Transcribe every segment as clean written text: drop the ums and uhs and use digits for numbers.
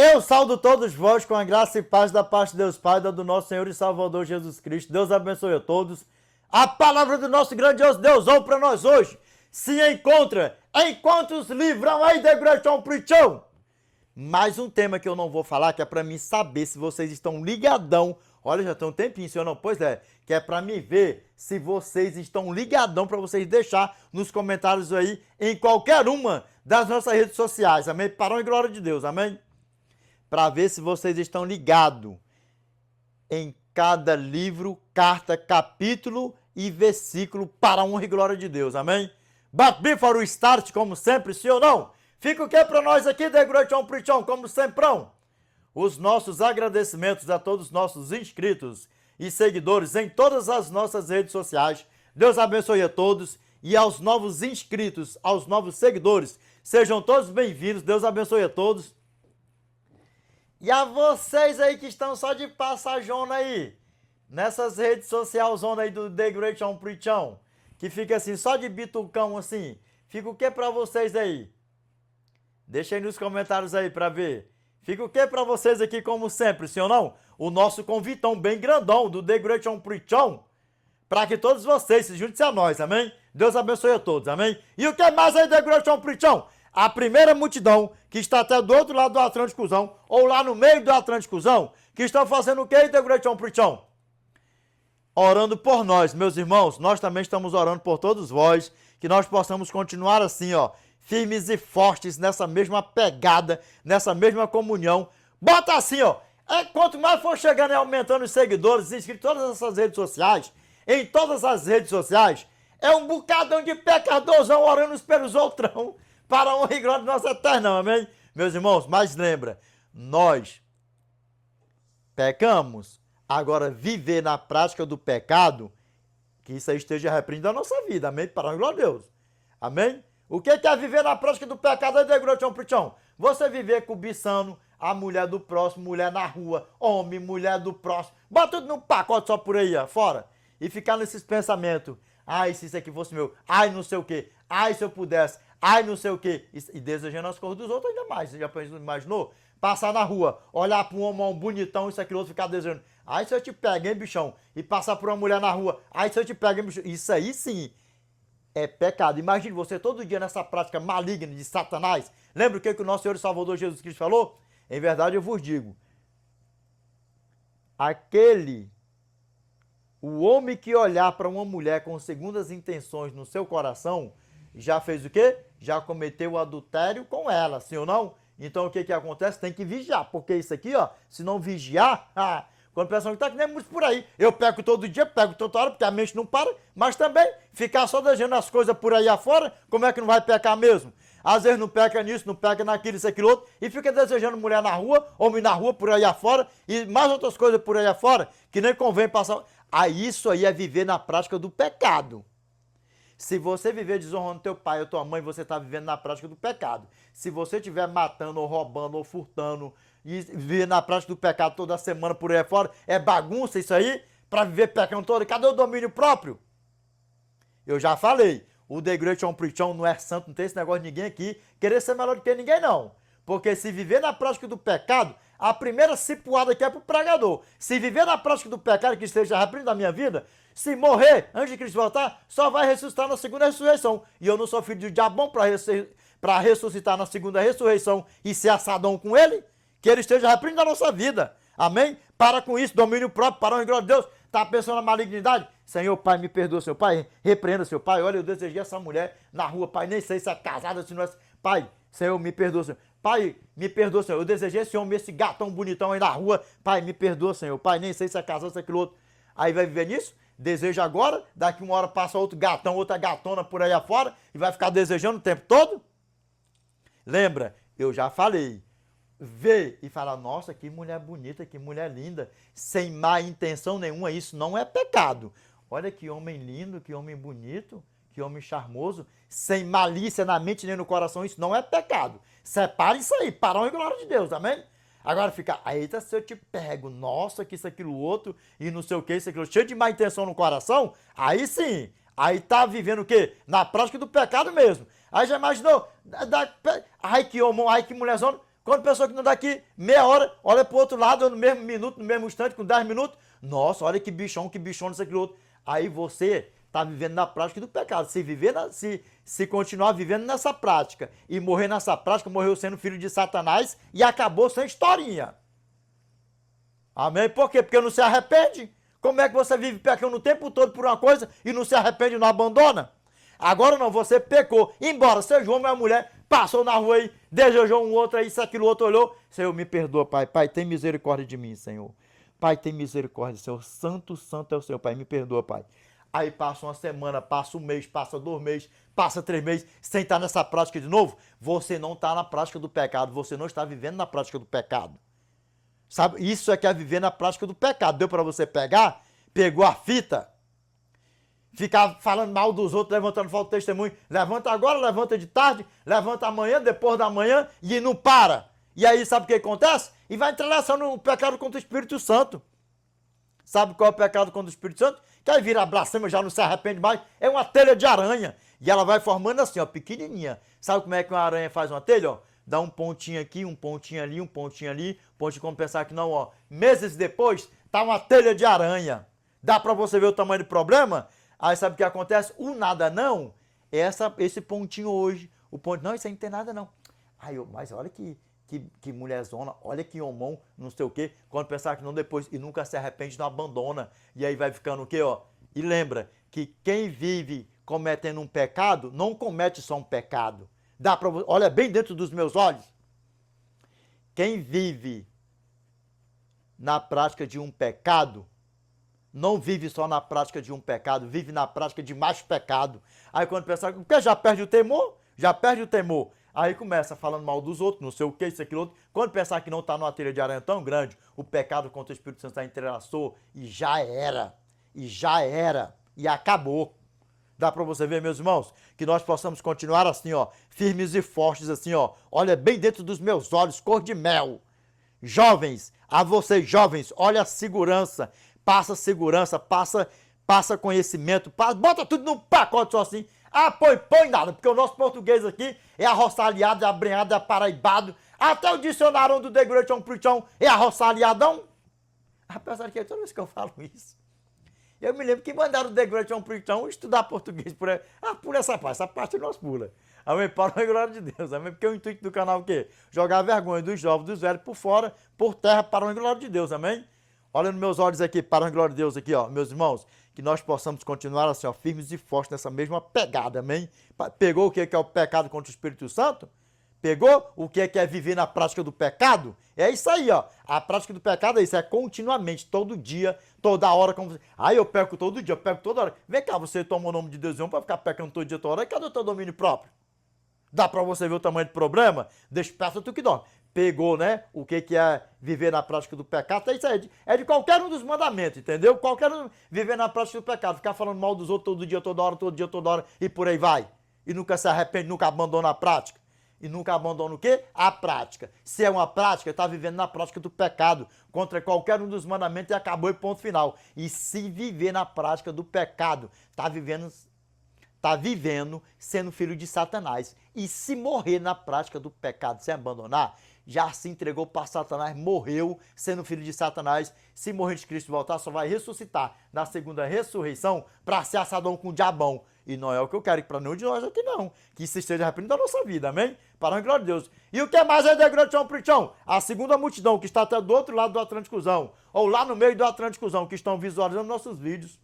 Eu saúdo todos vós com a graça e paz da parte de Deus Pai, do nosso Senhor e Salvador Jesus Cristo. Deus abençoe a todos. A palavra do nosso grandioso Deus ou para nós hoje se encontra enquanto os livrão aí da Greatão Prichão. Mais um tema que eu não vou falar, que é para mim saber se vocês estão ligadão. Olha, já tem um tempinho, senhor não? Pois é, que é para me ver se vocês estão ligadão, para vocês deixar nos comentários aí em qualquer uma das nossas redes sociais, amém? Para a glória de Deus, amém? Para ver se vocês estão ligados em cada livro, carta, capítulo e versículo para a honra e glória de Deus, amém? But before we start, como sempre, sim ou não? Fica o que para nós aqui, The Great On Preachão, como sempre, os nossos agradecimentos a todos os nossos inscritos e seguidores em todas as nossas redes sociais. Deus abençoe a todos e aos novos inscritos, aos novos seguidores, sejam todos bem-vindos, Deus abençoe a todos. E a vocês aí que estão só de passajona aí, nessas redes sociais aí do The Great On Preachão, que fica assim, só de bitucão assim, fica o que pra vocês aí? Deixa aí nos comentários aí pra ver. Fica o que pra vocês aqui, como sempre, sim ou não? O nosso convitão bem grandão do The Great On Preachão, pra que todos vocês se juntem a nós, amém? Deus abençoe a todos, amém? E o que mais aí, The Great On Preachão? A primeira multidão que está até do outro lado do Atlânticozão, ou lá no meio do Atlânticozão, que estão fazendo o que, The Great On Preachão? Orando por nós, meus irmãos. Nós também estamos orando por todos vós, que nós possamos continuar assim, ó, firmes e fortes nessa mesma pegada, nessa mesma comunhão. Bota assim, ó, quanto mais for chegando e aumentando os seguidores, inscritos em todas essas redes sociais, em todas as redes sociais, é um bocadão de pecadorzão orando uns pelos outrão, para a honra e glória do nosso eterno, amém? Meus irmãos, mas lembra, nós pecamos, agora viver na prática do pecado, que isso aí esteja repreendido na nossa vida, amém? Para a glória de Deus, amém? O que é viver na prática do pecado? Você viver cobiçando a mulher do próximo, mulher na rua, homem, mulher do próximo, bota tudo num pacote só por aí, ó, fora, e ficar nesses pensamentos, ai, se isso aqui fosse meu, ai, não sei o quê, ai, se eu pudesse, ai, não sei o quê, e desejando as coisas dos outros ainda mais. Você já imaginou? Passar na rua, olhar para um homem bonitão, isso aqui, outro, ficar desejando. Ai, se eu te pego, hein, bichão? E passar por uma mulher na rua, ai, se eu te pego, hein, bichão? Isso aí sim é pecado. Imagine você todo dia nessa prática maligna de Satanás. Lembra o que o nosso Senhor e Salvador Jesus Cristo falou? Em verdade eu vos digo, o homem que olhar para uma mulher com segundas intenções no seu coração, já fez o quê? Já cometeu o adultério com ela, sim ou não? Então o que acontece? Tem que vigiar, porque isso aqui, ó, se não vigiar, quando a pessoa está que nem muito por aí, eu pego todo dia, pego toda hora, porque a mente não para, mas também ficar só desejando as coisas por aí afora, como é que não vai pecar mesmo? Às vezes não peca nisso, não peca naquilo, isso, aquilo, outro, e fica desejando mulher na rua, homem na rua, por aí afora, e mais outras coisas por aí afora, que nem convém passar. Isso aí é viver na prática do pecado. Se você viver desonrando teu pai ou tua mãe, você está vivendo na prática do pecado. Se você estiver matando ou roubando ou furtando e viver na prática do pecado toda semana por aí fora, é bagunça isso aí? Para viver pecando todo? Cadê o domínio próprio? Eu já falei, o The Great On Preachão não é santo, não tem esse negócio de ninguém aqui querer ser melhor do que ninguém não. Porque se viver na prática do pecado, a primeira cipuada aqui é pro pregador. Se viver na prática do pecado que esteja repreendido na minha vida, se morrer antes de Cristo voltar, só vai ressuscitar na segunda ressurreição. E eu não sou filho de diabo para ressuscitar na segunda ressurreição e ser assadão com ele, que ele esteja repreendido na nossa vida. Amém? Para com isso, domínio próprio, para a glória de Deus. Tá pensando na malignidade? Senhor, Pai, me perdoa, seu Pai. Repreenda, seu Pai. Olha, eu desejei essa mulher na rua, Pai. Nem sei se é casada, se não é. Pai, Senhor, me perdoa, Senhor. Pai, me perdoa, Senhor. Eu desejei esse homem, esse gatão bonitão aí na rua. Pai, me perdoa, Senhor. Pai, nem sei se é casado, se é aquilo outro. Aí vai viver nisso? Deseja agora, daqui uma hora passa outro gatão, outra gatona por aí afora e vai ficar desejando o tempo todo? Lembra, eu já falei. Vê e fala, nossa, que mulher bonita, que mulher linda, sem má intenção nenhuma, isso não é pecado. Olha que homem lindo, que homem bonito, que homem charmoso, sem malícia na mente nem no coração, isso não é pecado. Separe isso aí, para a honra e glória de Deus, amém? Agora fica, eita, se eu te pego, nossa, que isso, aquilo, outro, e não sei o que, isso, aquilo, cheio de má intenção no coração, aí sim, aí tá vivendo o quê? Na prática do pecado mesmo. Aí já imaginou, ai que homem, ai que mulherzona, Quando a pessoa que não daqui meia hora, olha pro outro lado, no mesmo minuto, no mesmo instante, com 10 minutos, nossa, olha que bichão, isso aqui, outro. Aí você está vivendo na prática do pecado. Se continuar vivendo nessa prática e morrer nessa prática, morreu sendo filho de Satanás e acabou sem historinha. Amém? Por quê? Porque não se arrepende. Como é que você vive pecando o tempo todo por uma coisa e não se arrepende e não abandona? Agora não, você pecou. Embora seja homem ou mulher, passou na rua aí, desejou um outro aí, isso, aquilo, outro olhou. Senhor, me perdoa, Pai. Pai, tem misericórdia de mim, Senhor. Pai, tem misericórdia, Senhor. Santo, santo é o Senhor, Pai. Me perdoa, Pai. Aí passa uma semana, passa um mês, passa 2 meses, passa 3 meses, sem estar nessa prática de novo. Você não está na prática do pecado. Você não está vivendo na prática do pecado. Sabe? Isso é que é viver na prática do pecado. Deu para você pegar? Pegou a fita? Ficar falando mal dos outros, levantando falta de testemunho. Levanta agora, levanta de tarde, levanta amanhã, depois da manhã e não para. E aí sabe o que acontece? E vai entrelaçando o pecado contra o Espírito Santo. Sabe qual é o pecado contra o Espírito Santo? Que aí vira blasfêmia, já não se arrepende mais. É uma telha de aranha. E ela vai formando assim, ó, pequenininha. Sabe como é que uma aranha faz uma telha, ó? Dá um pontinho aqui, um pontinho ali, um pontinho ali. Pontinho como pensar que não, ó. Meses depois, tá uma telha de aranha. Dá pra você ver o tamanho do problema? Aí sabe o que acontece? O nada não, esse pontinho hoje, o ponto, não, isso aí não tem nada não. Aí eu, mas olha que mulherzona, olha que homão, não sei o quê, quando pensar que não depois, e nunca se arrepende, não abandona, e aí vai ficando o quê, ó? E lembra que quem vive cometendo um pecado, não comete só um pecado. Dá pra você, olha bem dentro dos meus olhos. Quem vive na prática de um pecado, não vive só na prática de um pecado, vive na prática de mais pecado. Aí quando pensar, porque já perde o temor, Aí começa falando mal dos outros, não sei o que, isso, aquilo, outro. Quando pensar que não está numa telha de aranha tão grande, o pecado contra o Espírito Santo está entrelaçou e já era, e acabou. Dá para você ver, meus irmãos, que nós possamos continuar assim, ó, firmes e fortes assim, ó. Olha bem dentro dos meus olhos, cor de mel. Jovens, a vocês jovens, olha a segurança. Passa segurança, passa conhecimento, bota tudo num pacote só assim. Ah, põe nada, porque o nosso português aqui é arroçalhado, é abrenhado, é paraibado. Até o dicionário do The Great on Preachão é arroçalhadão. Apesar que toda vez que eu falo isso, eu me lembro que mandaram o The Great on Preachão estudar português por essa parte nós pula. Amém? Para a glória de Deus, amém? Porque o intuito do canal é o quê? Jogar a vergonha dos jovens, dos velhos por fora, por terra, para a glória de Deus, amém? Olha nos meus olhos aqui, para a glória de Deus aqui, ó, meus irmãos, que nós possamos continuar assim, ó, firmes e fortes nessa mesma pegada, amém? Pegou o que é o pecado contra o Espírito Santo? Pegou o que é viver na prática do pecado? É isso aí, ó. A prática do pecado é isso, é continuamente, todo dia, toda hora. Como... Aí eu peco todo dia, eu peco toda hora. Vem cá, você toma o nome de Deus para ficar pecando todo dia, toda hora. E cadê o teu domínio próprio? Dá para você ver o tamanho do problema? Desperta tu que dorme. Pegou, né? O que é viver na prática do pecado? Isso aí é de qualquer um dos mandamentos, entendeu? Qualquer um viver na prática do pecado. Ficar falando mal dos outros todo dia, toda hora, e por aí vai. E nunca se arrepende, nunca abandona a prática. E nunca abandona o quê? A prática. Se é uma prática, está vivendo na prática do pecado, contra qualquer um dos mandamentos e acabou e ponto final. E se viver na prática do pecado, está vivendo sendo filho de Satanás. E se morrer na prática do pecado sem abandonar, já se entregou para Satanás, morreu sendo filho de Satanás. Se morrer de Cristo voltar, só vai ressuscitar na segunda ressurreição para ser assadão com o diabão. E não é o que eu quero para nenhum de nós aqui não. Que isso esteja arrependido da nossa vida, amém? Para a glória de Deus. E o que mais é de Grande Prichão? A segunda multidão que está até do outro lado do Atlânticozão, ou lá no meio do Atlânticozão, que estão visualizando nossos vídeos,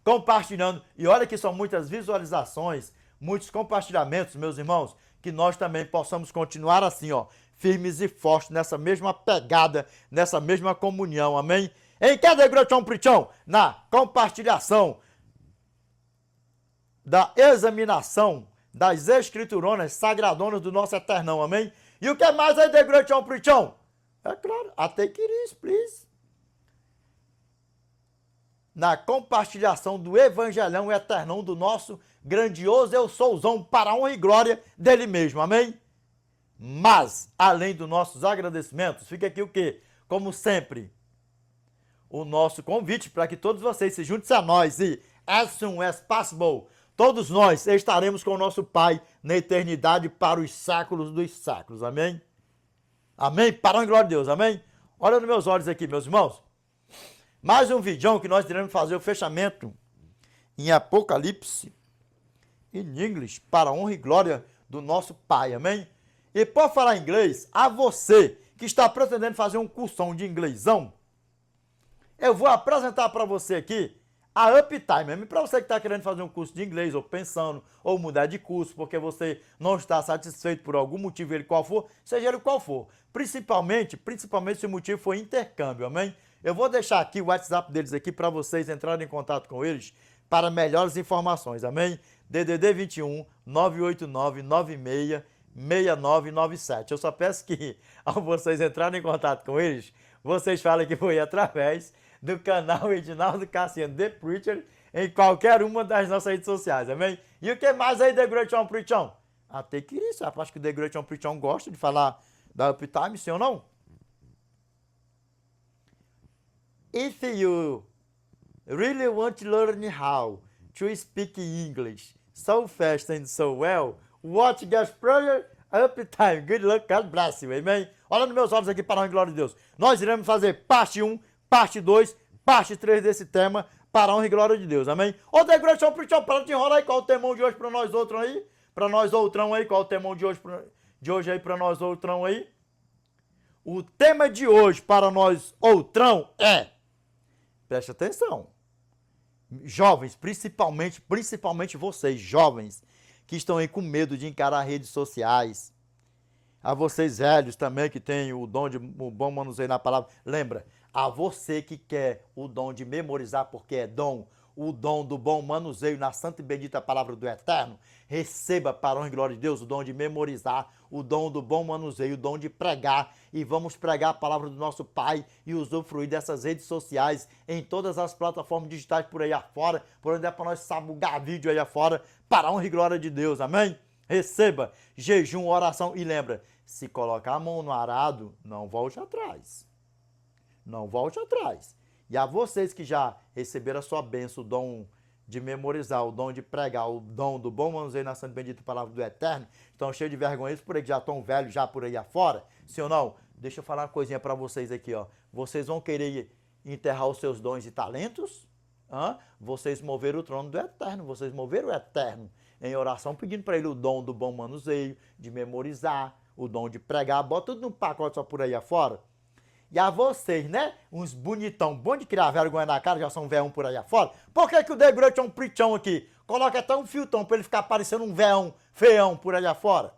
compartilhando. E olha que são muitas visualizações, muitos compartilhamentos, meus irmãos, que nós também possamos continuar assim, ó, firmes e fortes nessa mesma pegada, nessa mesma comunhão, amém? Em que degrotão prichão? Na compartilhação da examinação das escrituronas sagradonas do nosso Eternão, amém? E o que mais é degrotão prichão? É claro, até queris, please. Na compartilhação do Evangelhão Eternão do nosso grandioso Eu Souzão, para a honra e glória dele mesmo, amém? Mas, além dos nossos agradecimentos, fica aqui o quê? Como sempre, o nosso convite para que todos vocês se juntem a nós e, as soon as possible, todos nós estaremos com o nosso Pai na eternidade para os séculos dos séculos, amém? Amém? Para a glória de Deus, amém? Olha nos meus olhos aqui, meus irmãos. Mais um vídeo que nós iremos fazer o fechamento em Apocalipse, em inglês, para a honra e glória do nosso Pai, amém? E por falar em inglês, a você que está pretendendo fazer um cursão de inglêsão, eu vou apresentar para você aqui a Uptime. Para você que está querendo fazer um curso de inglês, ou pensando, ou mudar de curso, porque você não está satisfeito por algum motivo, ele qual for, seja ele qual for. Principalmente se o motivo for intercâmbio, amém? Eu vou deixar aqui o WhatsApp deles aqui para vocês entrarem em contato com eles para melhores informações, amém? DDD 21 989 96 6997. Eu só peço que, ao vocês entrarem em contato com eles, vocês falem que foi através do canal Edinaldo Cassiano The Preacher em qualquer uma das nossas redes sociais, amém? E o que mais aí, The Great One Preachão? Até que isso, eu acho que o The Great One Preachão gosta de falar da Uptime, sim ou não? If you really want to learn how to speak English so fast and so well, watch God's prayer, Uptime. Good luck, God bless you, amém? Olha nos meus olhos aqui para a glória de Deus. Nós iremos fazer parte 1, parte 2, parte 3 desse tema para a honra e glória de Deus, amém? Ô, The Great One Preachão, para de enrolar aí, qual o temão de hoje para nós outros aí? Para nós outrão aí, qual o temão de hoje aí para nós outrão aí? O tema de hoje para nós outrão é, preste atenção, jovens, principalmente vocês, jovens, que estão aí com medo de encarar redes sociais, a vocês velhos também que têm o dom de o bom manuseio na palavra, lembra, a você que quer o dom de memorizar porque é dom, o dom do bom manuseio na santa e bendita palavra do Eterno, receba para a honra e glória de Deus o dom de memorizar, o dom do bom manuseio, o dom de pregar, e vamos pregar a palavra do nosso Pai e usufruir dessas redes sociais em todas as plataformas digitais por aí afora, por onde é para nós sabugar vídeo aí afora, para a honra e glória de Deus, amém? Receba jejum, oração e lembra, se colocar a mão no arado, não volte atrás. Não volte atrás. E a vocês que já receberam a sua bênção, o dom de memorizar, o dom de pregar, o dom do bom manuseio na santa e bendita palavra do Eterno, estão cheios de vergonha por aí, que já estão velhos já por aí afora, sim ou não? Deixa eu falar uma coisinha para vocês aqui, ó. Vocês vão querer enterrar os seus dons e talentos? Vocês moveram o trono do Eterno, vocês moveram o Eterno em oração, pedindo para ele o dom do bom manuseio, de memorizar, o dom de pregar, bota tudo num pacote só por aí afora. E a vocês, né? Uns bonitão, bom de criar vergonha na cara, já são véão por aí afora. Por que que o The Great One Preachão aqui coloca até um filtão pra ele ficar parecendo um véão, feião por aí afora?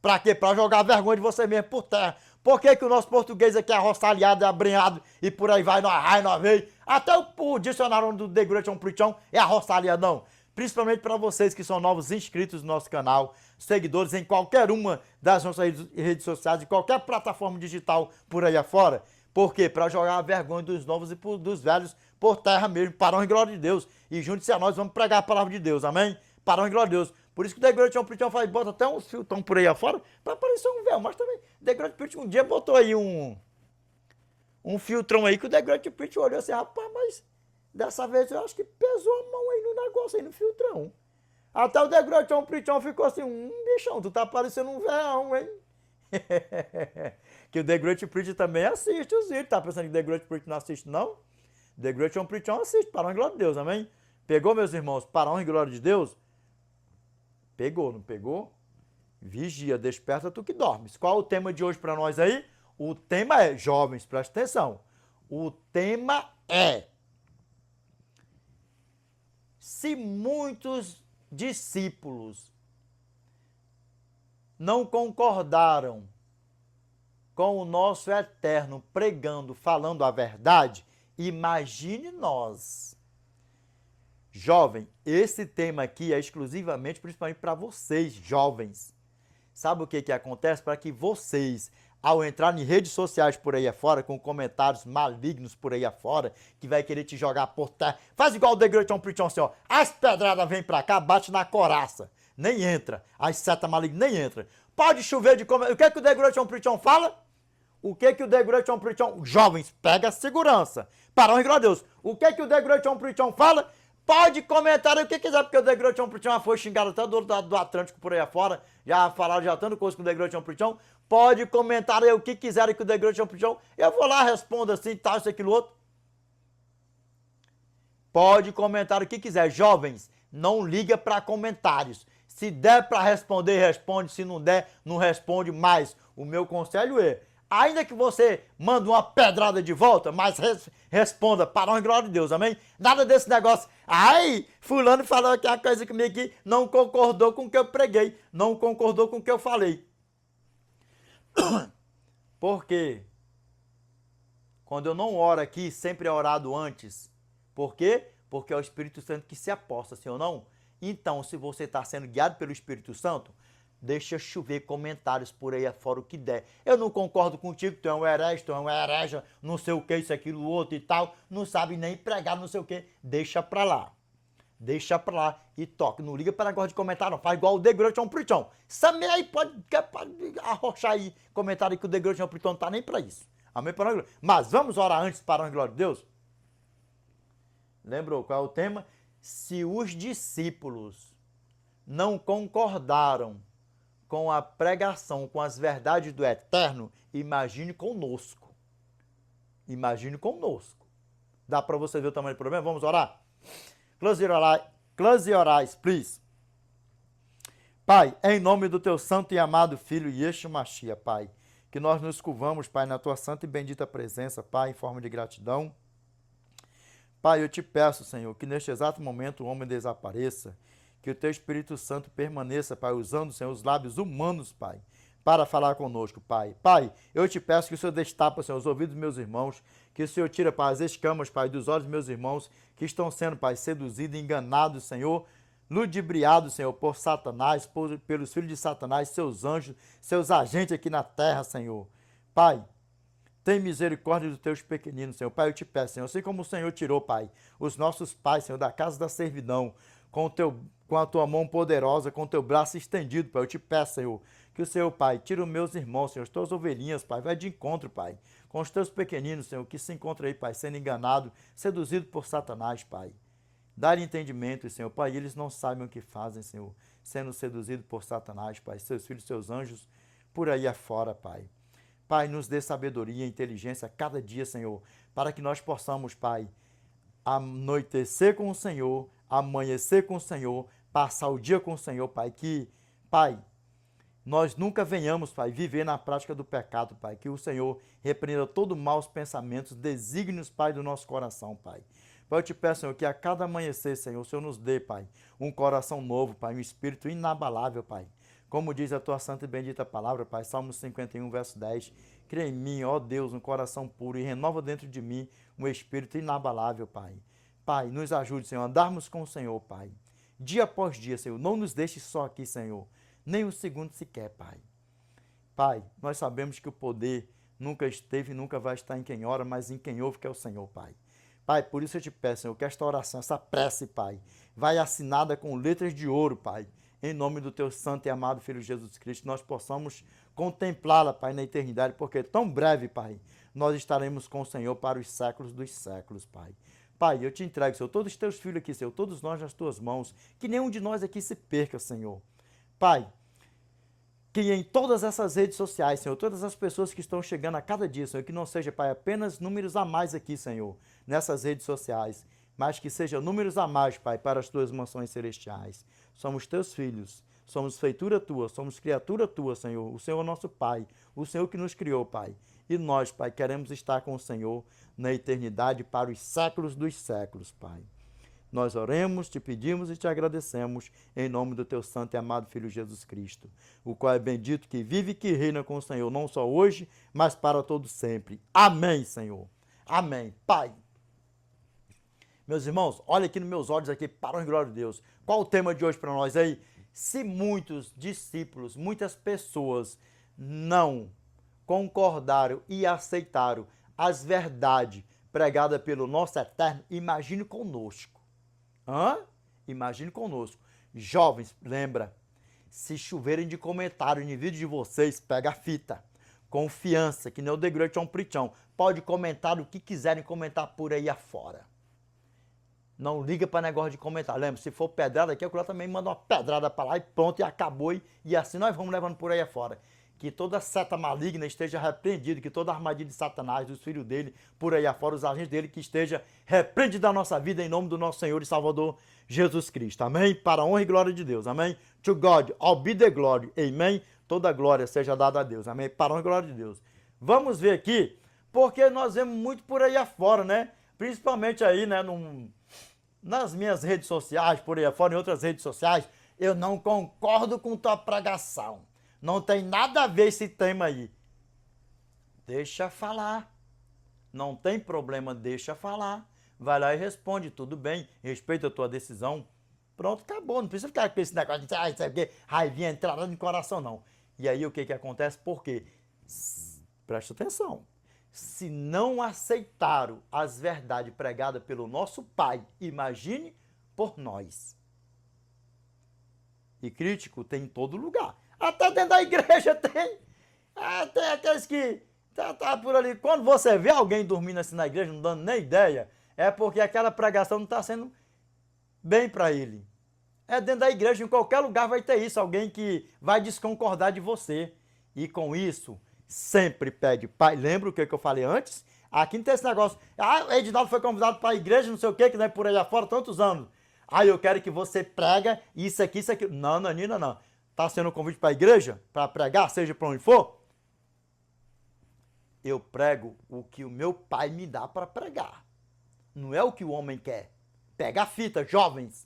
Pra quê? Pra jogar a vergonha de você mesmo por terra. Por que que o nosso português aqui é arroçalhado, é abrinhado e por aí vai, nós veio? Até o dicionário do The Great One Preachão é arroçalhadão. Principalmente para vocês que são novos inscritos no nosso canal, seguidores em qualquer uma das nossas redes sociais, em qualquer plataforma digital por aí afora. Por quê? Para jogar a vergonha dos novos e dos velhos por terra mesmo, para a honra e glória de Deus. E junte-se a nós, vamos pregar a palavra de Deus, amém? Para a honra e glória de Deus. Por isso que o The Great One Preachão faz, bota até uns filtão por aí afora, para parecer um véu. Mas também, The Great Preachão um dia botou aí um filtrão aí, que o The Great Preachão olhou assim, rapaz, mas dessa vez eu acho que pesou a mão aí no negócio, aí no filtrão. Até o The Great One Preachão ficou assim, bichão, tu tá parecendo um véão, hein? Que o The Great Preacher também assiste os vídeos, tá pensando que o The Great Preacher não assiste, não? The Great One Preachão assiste, para a honra e glória de Deus, amém? Pegou, meus irmãos, para a honra e glória de Deus? Pegou, não pegou? Vigia, desperta tu que dormes. Qual o tema de hoje para nós aí? O tema é, jovens, presta atenção. O tema é: se muitos discípulos não concordaram com o nosso Eterno pregando, falando a verdade, imagine nós. Jovem, esse tema aqui é exclusivamente, principalmente para vocês, jovens. Sabe o que acontece? Para que vocês, ao entrar em redes sociais por aí afora, com comentários malignos por aí afora, que vai querer te jogar por terra, faz igual o The Great One Preachão assim, ó, as pedradas vêm pra cá, bate na coraça, nem entra, as setas malignas nem entra. Pode chover de comentário. O que é que o The Great One Preachão fala? O que é que o The Great One Preachão, jovens, pega a segurança, para a honra e glória a Deus. O que é que o The Great One Preachão fala? Pode comentar o que quiser, porque o Degrotião Pritião foi xingado até do outro lado do Atlântico por aí afora. Já falaram já tanto coisa com o Degrotião Pritião. Pode comentar aí o que quiserem com o Degrotião Pritião. Eu vou lá, respondo assim, tal, isso, aquilo, outro. Pode comentar o que quiser. Jovens, não liga para comentários. Se der para responder, responde. Se não der, não responde mais. O meu conselho é, ainda que você mande uma pedrada de volta, mas responda para a glória de Deus, amém? Nada desse negócio. Ai, fulano falou aqui uma coisa comigo que não concordou com o que eu preguei, não concordou com o que eu falei. Por quê? Quando eu não oro aqui, sempre é orado antes. Por quê? Porque é o Espírito Santo que se aposta, sim ou não? Então, se você está sendo guiado pelo Espírito Santo, deixa chover comentários por aí afora o que der. Eu não concordo contigo, tu é um herege, tu é uma hereja, não sei o que, isso, aquilo, outro e tal, não sabe nem pregar, não sei o que. Deixa pra lá. Deixa pra lá e toca. Não liga para negócio de comentário, não. Faz igual o Degrotião Pritião. Samir aí pode arrochar aí comentário que o Degrotião Pritião não tá nem pra isso. Amém? Mas vamos orar antes para a glória de Deus? Lembrou qual é o tema? Se os discípulos não concordaram com a pregação, com as verdades do Eterno, imagine conosco. Imagine conosco. Dá para você ver o tamanho do problema? Vamos orar? Close your eyes, please. Pai, em nome do teu santo e amado Filho, Yeshua Mashiach, Pai, que nós nos curvamos, Pai, na tua santa e bendita presença, Pai, em forma de gratidão. Pai, eu te peço, Senhor, que neste exato momento o homem desapareça, que o teu Espírito Santo permaneça, Pai, usando, Senhor, os lábios humanos, Pai, para falar conosco, Pai. Pai, eu te peço que o Senhor destapa, Senhor, os ouvidos dos meus irmãos, que o Senhor tira, Pai, as escamas, Pai, dos olhos dos meus irmãos, que estão sendo, Pai, seduzidos, enganados, Senhor, ludibriados, Senhor, por Satanás, pelos filhos de Satanás, seus anjos, seus agentes aqui na terra, Senhor. Pai, tem misericórdia dos teus pequeninos, Senhor. Pai, eu te peço, Senhor, assim como o Senhor tirou, Pai, os nossos pais, Senhor, da casa da servidão, com a tua mão poderosa, com o teu braço estendido, Pai, eu te peço, Senhor, que o Senhor, Pai, tira os meus irmãos, Senhor, as tuas ovelhinhas, Pai, vai de encontro, Pai, com os teus pequeninos, Senhor, que se encontram aí, Pai, sendo enganado, seduzido por Satanás, Pai. Dá-lhe entendimento, Senhor, Pai, eles não sabem o que fazem, Senhor, sendo seduzidos por Satanás, Pai, seus filhos, seus anjos, por aí afora, Pai. Pai, nos dê sabedoria e inteligência a cada dia, Senhor, para que nós possamos, Pai, anoitecer com o Senhor, amanhecer com o Senhor, passar o dia com o Senhor, Pai, que, Pai, nós nunca venhamos, Pai, viver na prática do pecado, Pai, que o Senhor repreenda todo maus pensamentos, desígnios, Pai, do nosso coração, Pai. Pai, eu te peço, Senhor, que a cada amanhecer, Senhor, o Senhor nos dê, Pai, um coração novo, Pai, um espírito inabalável, Pai. Como diz a tua santa e bendita palavra, Pai, Salmos 51, verso 10, cria em mim, ó Deus, um coração puro e renova dentro de mim um espírito inabalável, Pai. Pai, nos ajude, Senhor, a andarmos com o Senhor, Pai. Dia após dia, Senhor, não nos deixe só aqui, Senhor, nem um segundo sequer, Pai. Pai, nós sabemos que o poder nunca esteve e nunca vai estar em quem ora, mas em quem ouve, que é o Senhor, Pai. Pai, por isso eu te peço, Senhor, que esta oração, essa prece, Pai, vai assinada com letras de ouro, Pai, em nome do teu santo e amado Filho Jesus Cristo, nós possamos contemplá-la, Pai, na eternidade, porque tão breve, Pai, nós estaremos com o Senhor para os séculos dos séculos, Pai. Pai, eu te entrego, Senhor, todos os teus filhos aqui, Senhor, todos nós nas tuas mãos, que nenhum de nós aqui se perca, Senhor. Pai, que em todas essas redes sociais, Senhor, todas as pessoas que estão chegando a cada dia, Senhor, que não seja, Pai, apenas números a mais aqui, Senhor, nessas redes sociais, mas que seja números a mais, Pai, para as tuas mansões celestiais. Somos teus filhos, somos feitura tua, somos criatura tua, Senhor. O Senhor é nosso Pai, o Senhor que nos criou, Pai. E nós, Pai, queremos estar com o Senhor na eternidade para os séculos dos séculos, Pai. Nós oremos, te pedimos e te agradecemos em nome do teu santo e amado Filho Jesus Cristo, o qual é bendito, que vive e que reina com o Senhor, não só hoje, mas para todo sempre. Amém, Senhor. Amém. Pai. Meus irmãos, olha aqui nos meus olhos aqui, para a glória de Deus. Qual o tema de hoje para nós aí? Se muitos discípulos, muitas pessoas não concordaram e aceitaram as verdades pregadas pelo nosso Eterno, imagine conosco. Imagine conosco. Jovens, lembra, se choverem de comentário em vídeo de vocês, pega a fita. Confiança, que nem o Degrotião Pritião. Pode comentar o que quiserem comentar por aí afora. Não liga para negócio de comentar. Lembra, se for pedrada aqui, eu também manda uma pedrada para lá e pronto, e acabou. E assim nós vamos levando por aí afora. Que toda seta maligna esteja repreendida, que toda armadilha de Satanás, dos filhos dele, por aí afora, os agentes dele, que esteja repreendida da nossa vida, em nome do nosso Senhor e Salvador Jesus Cristo. Amém? Para a honra e glória de Deus. Amém? To God, all be the glory. Amém? Toda glória seja dada a Deus. Amém? Para a honra e glória de Deus. Vamos ver aqui, porque nós vemos muito por aí afora, né? Principalmente aí, né, nas minhas redes sociais, por aí afora, em outras redes sociais, eu não concordo com tua pregação. Não tem nada a ver esse tema aí. Deixa falar. Não tem problema, deixa falar. Vai lá e responde, tudo bem, respeita a tua decisão. Pronto, acabou. Não precisa ficar com esse negócio de sabe o quê? Raivinha entrada no coração, não. E aí o que acontece? Porque, presta atenção, se não aceitaram as verdades pregadas pelo nosso Pai, imagine por nós. E crítico tem em todo lugar. Até dentro da igreja tem. Tem aqueles que tá por ali. Quando você vê alguém dormindo assim na igreja, não dando nem ideia, é porque aquela pregação não está sendo bem para ele. É dentro da igreja, em qualquer lugar vai ter isso. Alguém que vai desconcordar de você. E com isso, sempre pede. Pai, lembra o que eu falei antes? Aqui não tem esse negócio. O Edinaldo foi convidado para a igreja, não sei o que não é por aí afora, tantos anos. Eu quero que você prega isso aqui, isso aqui. Não, Nanina, não. Está sendo um convite para a igreja, para pregar, seja para onde for? Eu prego o que o meu Pai me dá para pregar. Não é o que o homem quer. Pega a fita, jovens,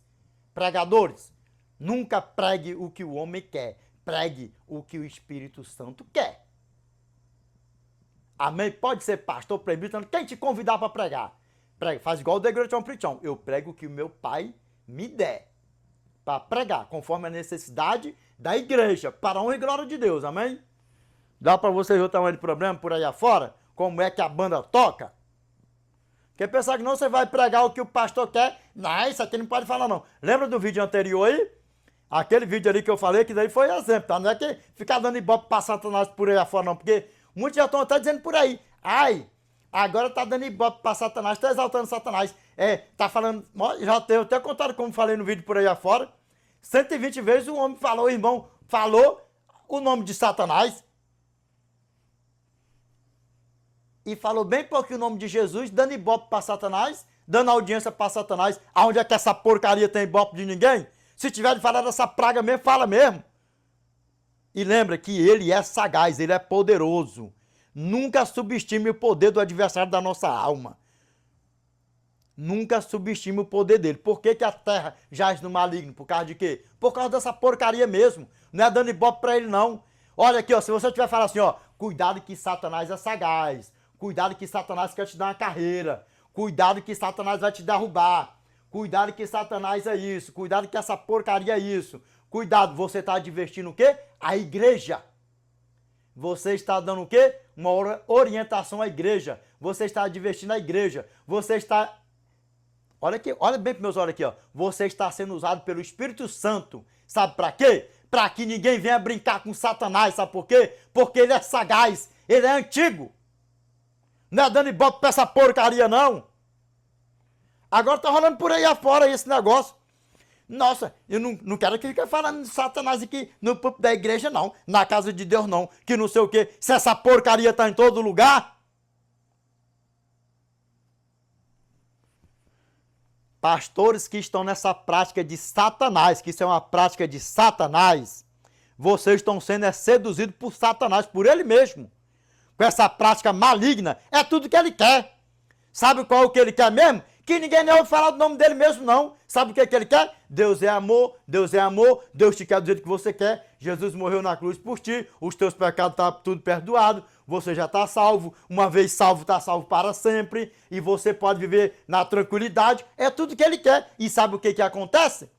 pregadores. Nunca pregue o que o homem quer. Pregue o que o Espírito Santo quer. Amém? Pode ser pastor, presbítero, quem te convidar para pregar. Prega, faz igual o The Great Preaching. Eu prego o que o meu Pai me der para pregar, conforme a necessidade da igreja, para a honra e glória de Deus, amém? Dá para vocês ver o tamanho de problema por aí afora? Como é que a banda toca? Porque pensar que não, você vai pregar o que o pastor quer, não, isso aqui não pode falar não. Lembra do vídeo anterior aí? Aquele vídeo ali que eu falei, que daí foi exemplo, tá? Não é que ficar dando ibope para Satanás por aí afora não, porque muitos já estão até dizendo por aí, agora tá dando ibope para Satanás, tá exaltando Satanás. Tá falando, já tenho até contado como falei no vídeo por aí afora, 120 vezes o homem falou, o irmão falou o nome de Satanás e falou bem pouquinho o nome de Jesus, dando ibope para Satanás, dando audiência para Satanás. Aonde é que essa porcaria tem ibope de ninguém? Se tiver de falar dessa praga mesmo, fala mesmo. E lembra que ele é sagaz, ele é poderoso. Nunca subestime o poder do adversário da nossa alma. Nunca subestime o poder dele. Por que a terra jaz no maligno? Por causa de quê? Por causa dessa porcaria mesmo. Não é dando ibope pra ele, não. Olha aqui, ó, se você tiver falando assim, ó, cuidado que Satanás é sagaz. Cuidado que Satanás quer te dar uma carreira. Cuidado que Satanás vai te derrubar. Cuidado que Satanás é isso. Cuidado que essa porcaria é isso. Cuidado, você está advertindo o quê? A igreja. Você está dando o quê? Uma orientação à igreja. Você está advertindo a igreja. Você está... Olha aqui, olha bem para meus olhos aqui, ó. Você está sendo usado pelo Espírito Santo. Sabe para quê? Para que ninguém venha brincar com Satanás. Sabe por quê? Porque ele é sagaz. Ele é antigo. Não é dando ibope para essa porcaria, não. Agora tá rolando por aí afora esse negócio. Nossa, eu não quero que fique falando de Satanás aqui no púlpito da igreja, não. Na casa de Deus, não. Que não sei o quê. Se essa porcaria tá em todo lugar... Pastores que estão nessa prática de Satanás, que isso é uma prática de Satanás, vocês estão sendo seduzidos por Satanás, por ele mesmo. Com essa prática maligna, é tudo que ele quer. Sabe qual é o que ele quer mesmo? Que ninguém nem ouve falar do nome dele mesmo, não. Sabe o que ele quer? Deus é amor, Deus é amor, Deus te quer do jeito que você quer. Jesus morreu na cruz por ti, os teus pecados estão tudo perdoado, você já está salvo. Uma vez salvo, está salvo para sempre. E você pode viver na tranquilidade. É tudo que ele quer. E sabe o que acontece?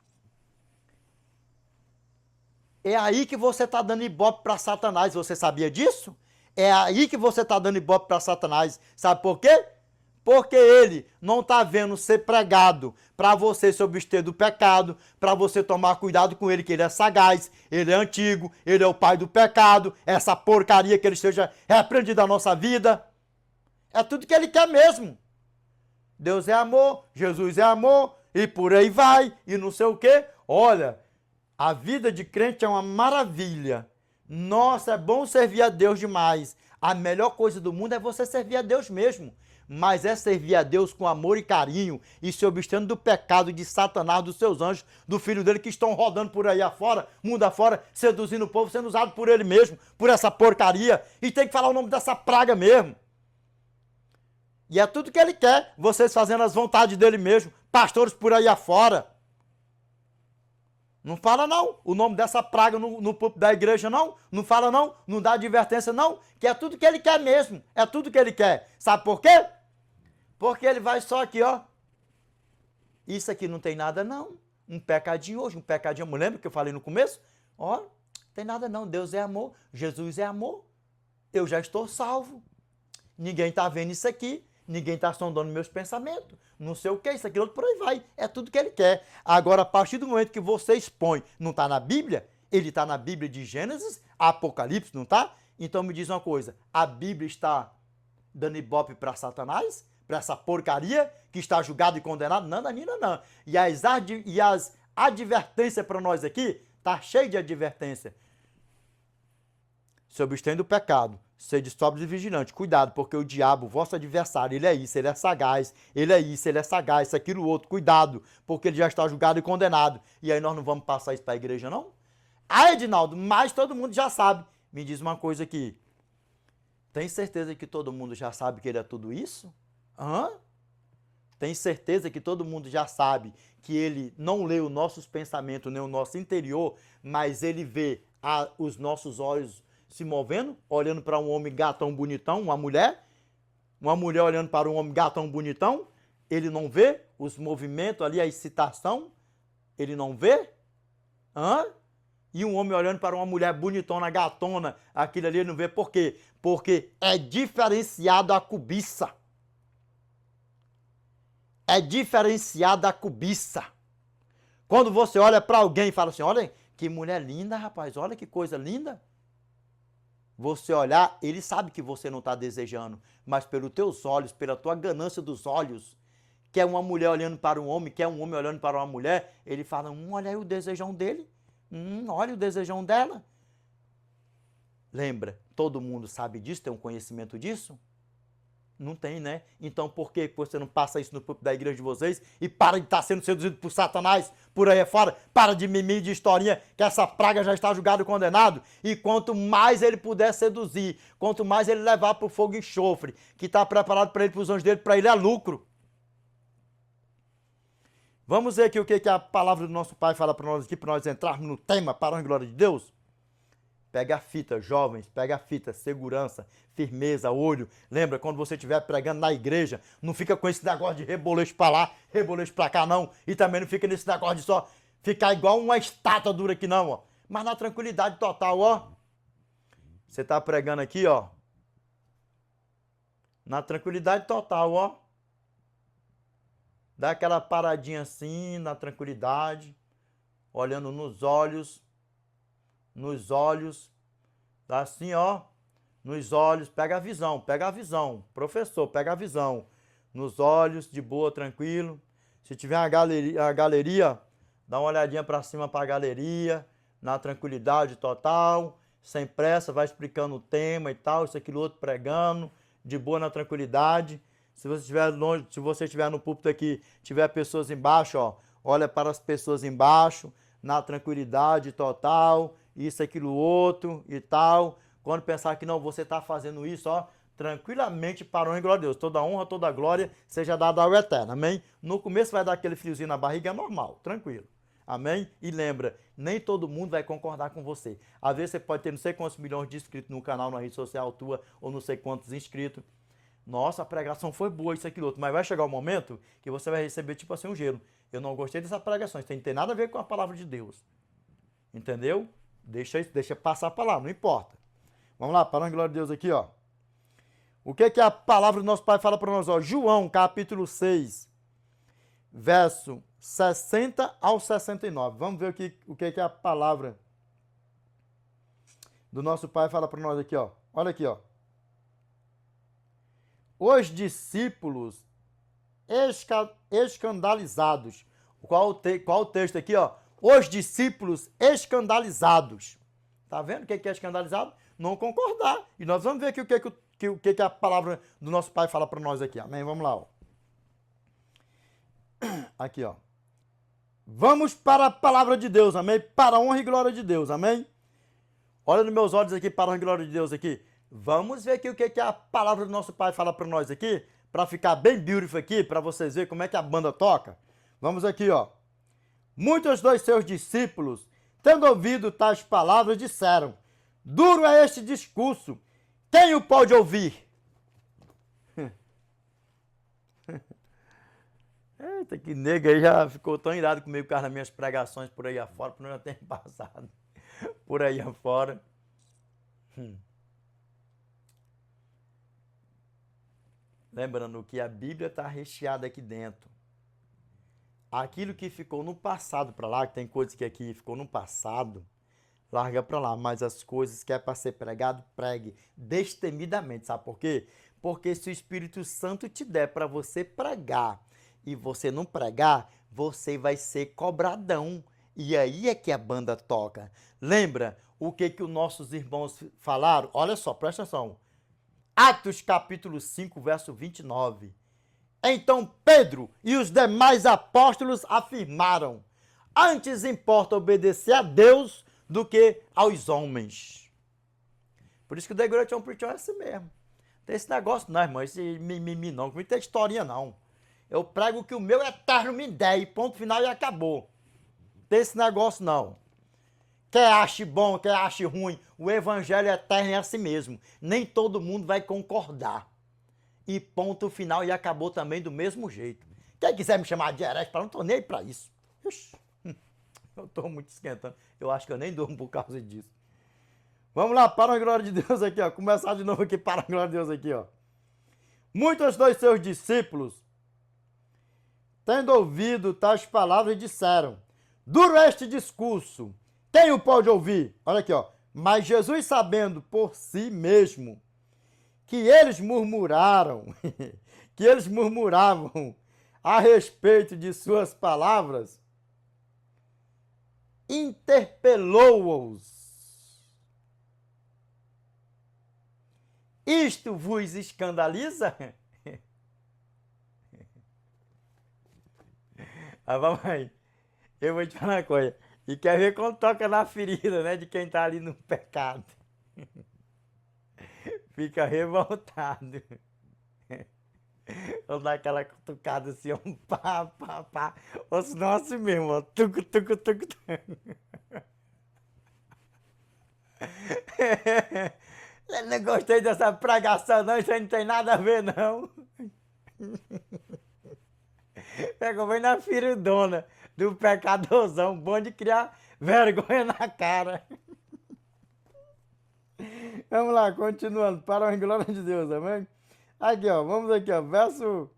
É aí que você está dando ibope para Satanás. Você sabia disso? É aí que você está dando ibope para Satanás. Sabe por quê? Porque ele não está vendo ser pregado para você se abster do pecado, para você tomar cuidado com ele, que ele é sagaz, ele é antigo, ele é o pai do pecado, essa porcaria que ele seja repreendido da nossa vida. É tudo que ele quer mesmo. Deus é amor, Jesus é amor, e por aí vai, e não sei o quê. Olha, a vida de crente é uma maravilha. Nossa, é bom servir a Deus demais. A melhor coisa do mundo é você servir a Deus mesmo. Mas é servir a Deus com amor e carinho e se abstendo do pecado de Satanás, dos seus anjos, do filho dele que estão rodando por aí afora, mundo afora, seduzindo o povo, sendo usado por ele mesmo, por essa porcaria. E tem que falar o nome dessa praga mesmo. E é tudo que ele quer, vocês fazendo as vontades dele mesmo, pastores por aí afora. Não fala não, o nome dessa praga no púlpito da igreja não, não fala não, não dá advertência não, que é tudo que ele quer mesmo, é tudo que ele quer. Sabe por quê? Porque ele vai só aqui, ó. Isso aqui não tem nada não, um pecadinho hoje, um pecadinho, lembra que eu falei no começo? Ó, não tem nada não, Deus é amor, Jesus é amor, eu já estou salvo, ninguém está vendo isso aqui. Ninguém está sondando meus pensamentos. Não sei o que, isso, aquilo, por aí vai. É tudo que ele quer. Agora, a partir do momento que você expõe, não está na Bíblia, ele está na Bíblia de Gênesis, Apocalipse, não está? Então me diz uma coisa, a Bíblia está dando ibope para Satanás? Para essa porcaria que está julgado e condenado? Não, Danina, não. E as advertências para nós aqui, está cheio de advertência. Se abstém do pecado, sede sóbrios e vigilantes. Cuidado, porque o diabo, vosso adversário, ele é isso, ele é sagaz, ele é isso, ele é sagaz, isso, aquilo, outro. Cuidado, porque ele já está julgado e condenado. E aí nós não vamos passar isso para a igreja, não? Ah, Edinaldo, mas todo mundo já sabe. Me diz uma coisa aqui. Tem certeza que todo mundo já sabe que ele é tudo isso? Hã? Tem certeza que todo mundo já sabe que ele não lê os nossos pensamentos, nem o nosso interior, mas ele vê os nossos olhos se movendo, olhando para um homem gatão bonitão, uma mulher olhando para um homem gatão bonitão, ele não vê os movimentos ali, a excitação, ele não vê? Hã? E um homem olhando para uma mulher bonitona, gatona, aquilo ali ele não vê. Por quê? Porque é diferenciado a cobiça. É diferenciado a cobiça. Quando você olha para alguém e fala assim, olha que mulher linda, rapaz, olha que coisa linda. Você olhar, ele sabe que você não está desejando, mas pelos teus olhos, pela tua ganância dos olhos, que é uma mulher olhando para um homem, que é um homem olhando para uma mulher, ele fala, olha aí o desejão dele, olha o desejão dela. Lembra, todo mundo sabe disso, tem um conhecimento disso? Não tem, né? Então por que você não passa isso no púlpito da igreja de vocês e para de estar sendo seduzido por Satanás por aí fora? Para de mimir de historinha que essa praga já está julgado e condenado. E quanto mais ele puder seduzir, quanto mais ele levar para o fogo e enxofre, que está preparado para ele, para os anjos dele, para ele é lucro. Vamos ver aqui o que a palavra do nosso Pai fala para nós aqui, para nós entrarmos no tema, para a glória de Deus. Pega a fita, jovens, pega a fita, segurança, firmeza, olho. Lembra, quando você estiver pregando na igreja, não fica com esse negócio de reboleixo para lá, reboleixo para cá, não. E também não fica nesse negócio de só ficar igual uma estátua dura aqui, não, ó. Mas na tranquilidade total, ó. Você está pregando aqui, ó. Na tranquilidade total, ó. Dá aquela paradinha assim, na tranquilidade, olhando nos olhos, tá assim, ó, nos olhos, pega a visão, professor, pega a visão, nos olhos, de boa, tranquilo. Se tiver a galeria, dá uma olhadinha para cima para a galeria, na tranquilidade total, sem pressa, vai explicando o tema e tal, isso, aquilo, outro, pregando, de boa, na tranquilidade. Se você estiver longe, se você estiver no púlpito aqui, tiver pessoas embaixo, ó, olha para as pessoas embaixo, na tranquilidade total, isso, aquilo, outro e tal. Quando pensar que não, você está fazendo isso, ó, tranquilamente para a honra e glória a Deus. Toda honra, toda glória seja dada ao Eterno, amém? No começo vai dar aquele friozinho na barriga, é normal, tranquilo, amém? E lembra, nem todo mundo vai concordar com você. Às vezes você pode ter não sei quantos milhões de inscritos no canal, na rede social tua, ou não sei quantos inscritos. Nossa, a pregação foi boa, isso, aquilo, outro. Mas vai chegar um momento que você vai receber tipo assim um gelo. Eu não gostei dessa pregação, isso não tem nada a ver com a palavra de Deus. Entendeu? Deixa passar para lá, não importa. Vamos lá, para a glória de Deus aqui, ó. O que a palavra do nosso Pai fala para nós, ó? João, capítulo 6, verso 60 ao 69. Vamos ver o que a palavra do nosso Pai fala para nós aqui, ó. Olha aqui, ó. Os discípulos escandalizados Qual o texto aqui, ó? Os discípulos escandalizados. Tá vendo o que é escandalizado? Não concordar. E nós vamos ver aqui o que a palavra do nosso Pai fala para nós aqui. Amém? Vamos lá, ó. Aqui, ó. Vamos para a palavra de Deus, amém? Para a honra e glória de Deus, amém? Olha nos meus olhos aqui, para a honra e glória de Deus aqui. Vamos ver aqui o que a palavra do nosso Pai fala para nós aqui, para ficar bem beautiful aqui, para vocês verem como é que a banda toca. Vamos aqui, ó. Muitos dos seus discípulos, tendo ouvido tais palavras, disseram: duro é este discurso, quem o pode ouvir? Eita, que nega aí já ficou tão irado comigo por causa das minhas pregações por aí afora, porque eu já tenho passado por aí afora. Lembrando que a Bíblia está recheada aqui dentro. Aquilo que ficou no passado para lá, que tem coisas que aqui ficou no passado, larga para lá. Mas as coisas que é para ser pregado, pregue destemidamente. Sabe por quê? Porque se o Espírito Santo te der para você pregar e você não pregar, você vai ser cobradão. E aí é que a banda toca. Lembra o que os nossos irmãos falaram? Olha só, presta atenção. Atos capítulo 5, verso 29. Então Pedro e os demais apóstolos afirmaram: antes importa obedecer a Deus do que aos homens. Por isso que o The Great Preacher é assim mesmo. Tem esse negócio não, irmão, esse mimimi não, não tem historinha não. Eu prego o que o meu eterno me der e ponto final e acabou. Tem esse negócio não. Quer ache bom, quer ache ruim, o evangelho eterno é assim mesmo. Nem todo mundo vai concordar. E ponto final e acabou também do mesmo jeito. Quem quiser me chamar de herege, eu não tô nem aí pra isso. Ixi, eu tô muito esquentando. Eu acho que eu nem durmo por causa disso. Vamos lá, para a glória de Deus aqui, ó. Começar de novo aqui, para a glória de Deus aqui, ó. Muitos dos seus discípulos, tendo ouvido tais palavras, disseram: duro é este discurso, quem o pode ouvir? Olha aqui, ó. Mas Jesus, sabendo por si mesmo que eles murmuravam a respeito de suas palavras, interpelou-os. Isto vos escandaliza? Ah, vamos aí. Eu vou te falar uma coisa. E quer ver quando toca na ferida, né? De quem tá ali no pecado. Fica revoltado. Vou dar aquela cutucada assim, ó. Pá, pá, pá. Os nossos mesmo, ó. Tucu, tucu, tucu, tucu. Eu não gostei dessa pregação, não. Isso aí não tem nada a ver, não. Pegou bem na feridona do pecadorzão, bom de criar vergonha na cara. Vamos lá, continuando, para a glória de Deus, amém? Aqui, ó, vamos aqui, ó, verso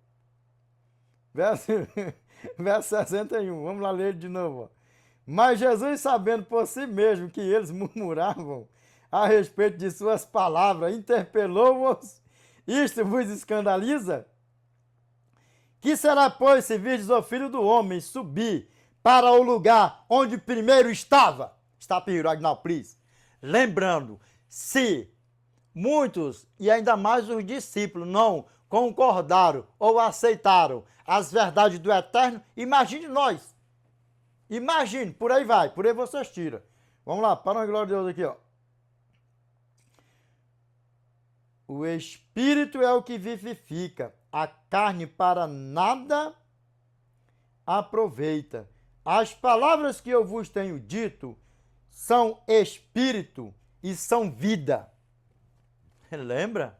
61, vamos lá ler de novo, ó. Mas Jesus, sabendo por si mesmo que eles murmuravam a respeito de suas palavras, interpelou-os: isto vos escandaliza? Que será, pois, se virdes o Filho do Homem subir para o lugar onde primeiro estava? Está pedindo, Agnaldo, please. Lembrando, se muitos, e ainda mais os discípulos, não concordaram ou aceitaram as verdades do Eterno, imagine nós. Imagine, por aí vai, por aí vocês tiram. Vamos lá, para a glória de Deus aqui, ó. O Espírito é o que vivifica, a carne para nada aproveita. As palavras que eu vos tenho dito são espírito e são vida. Lembra?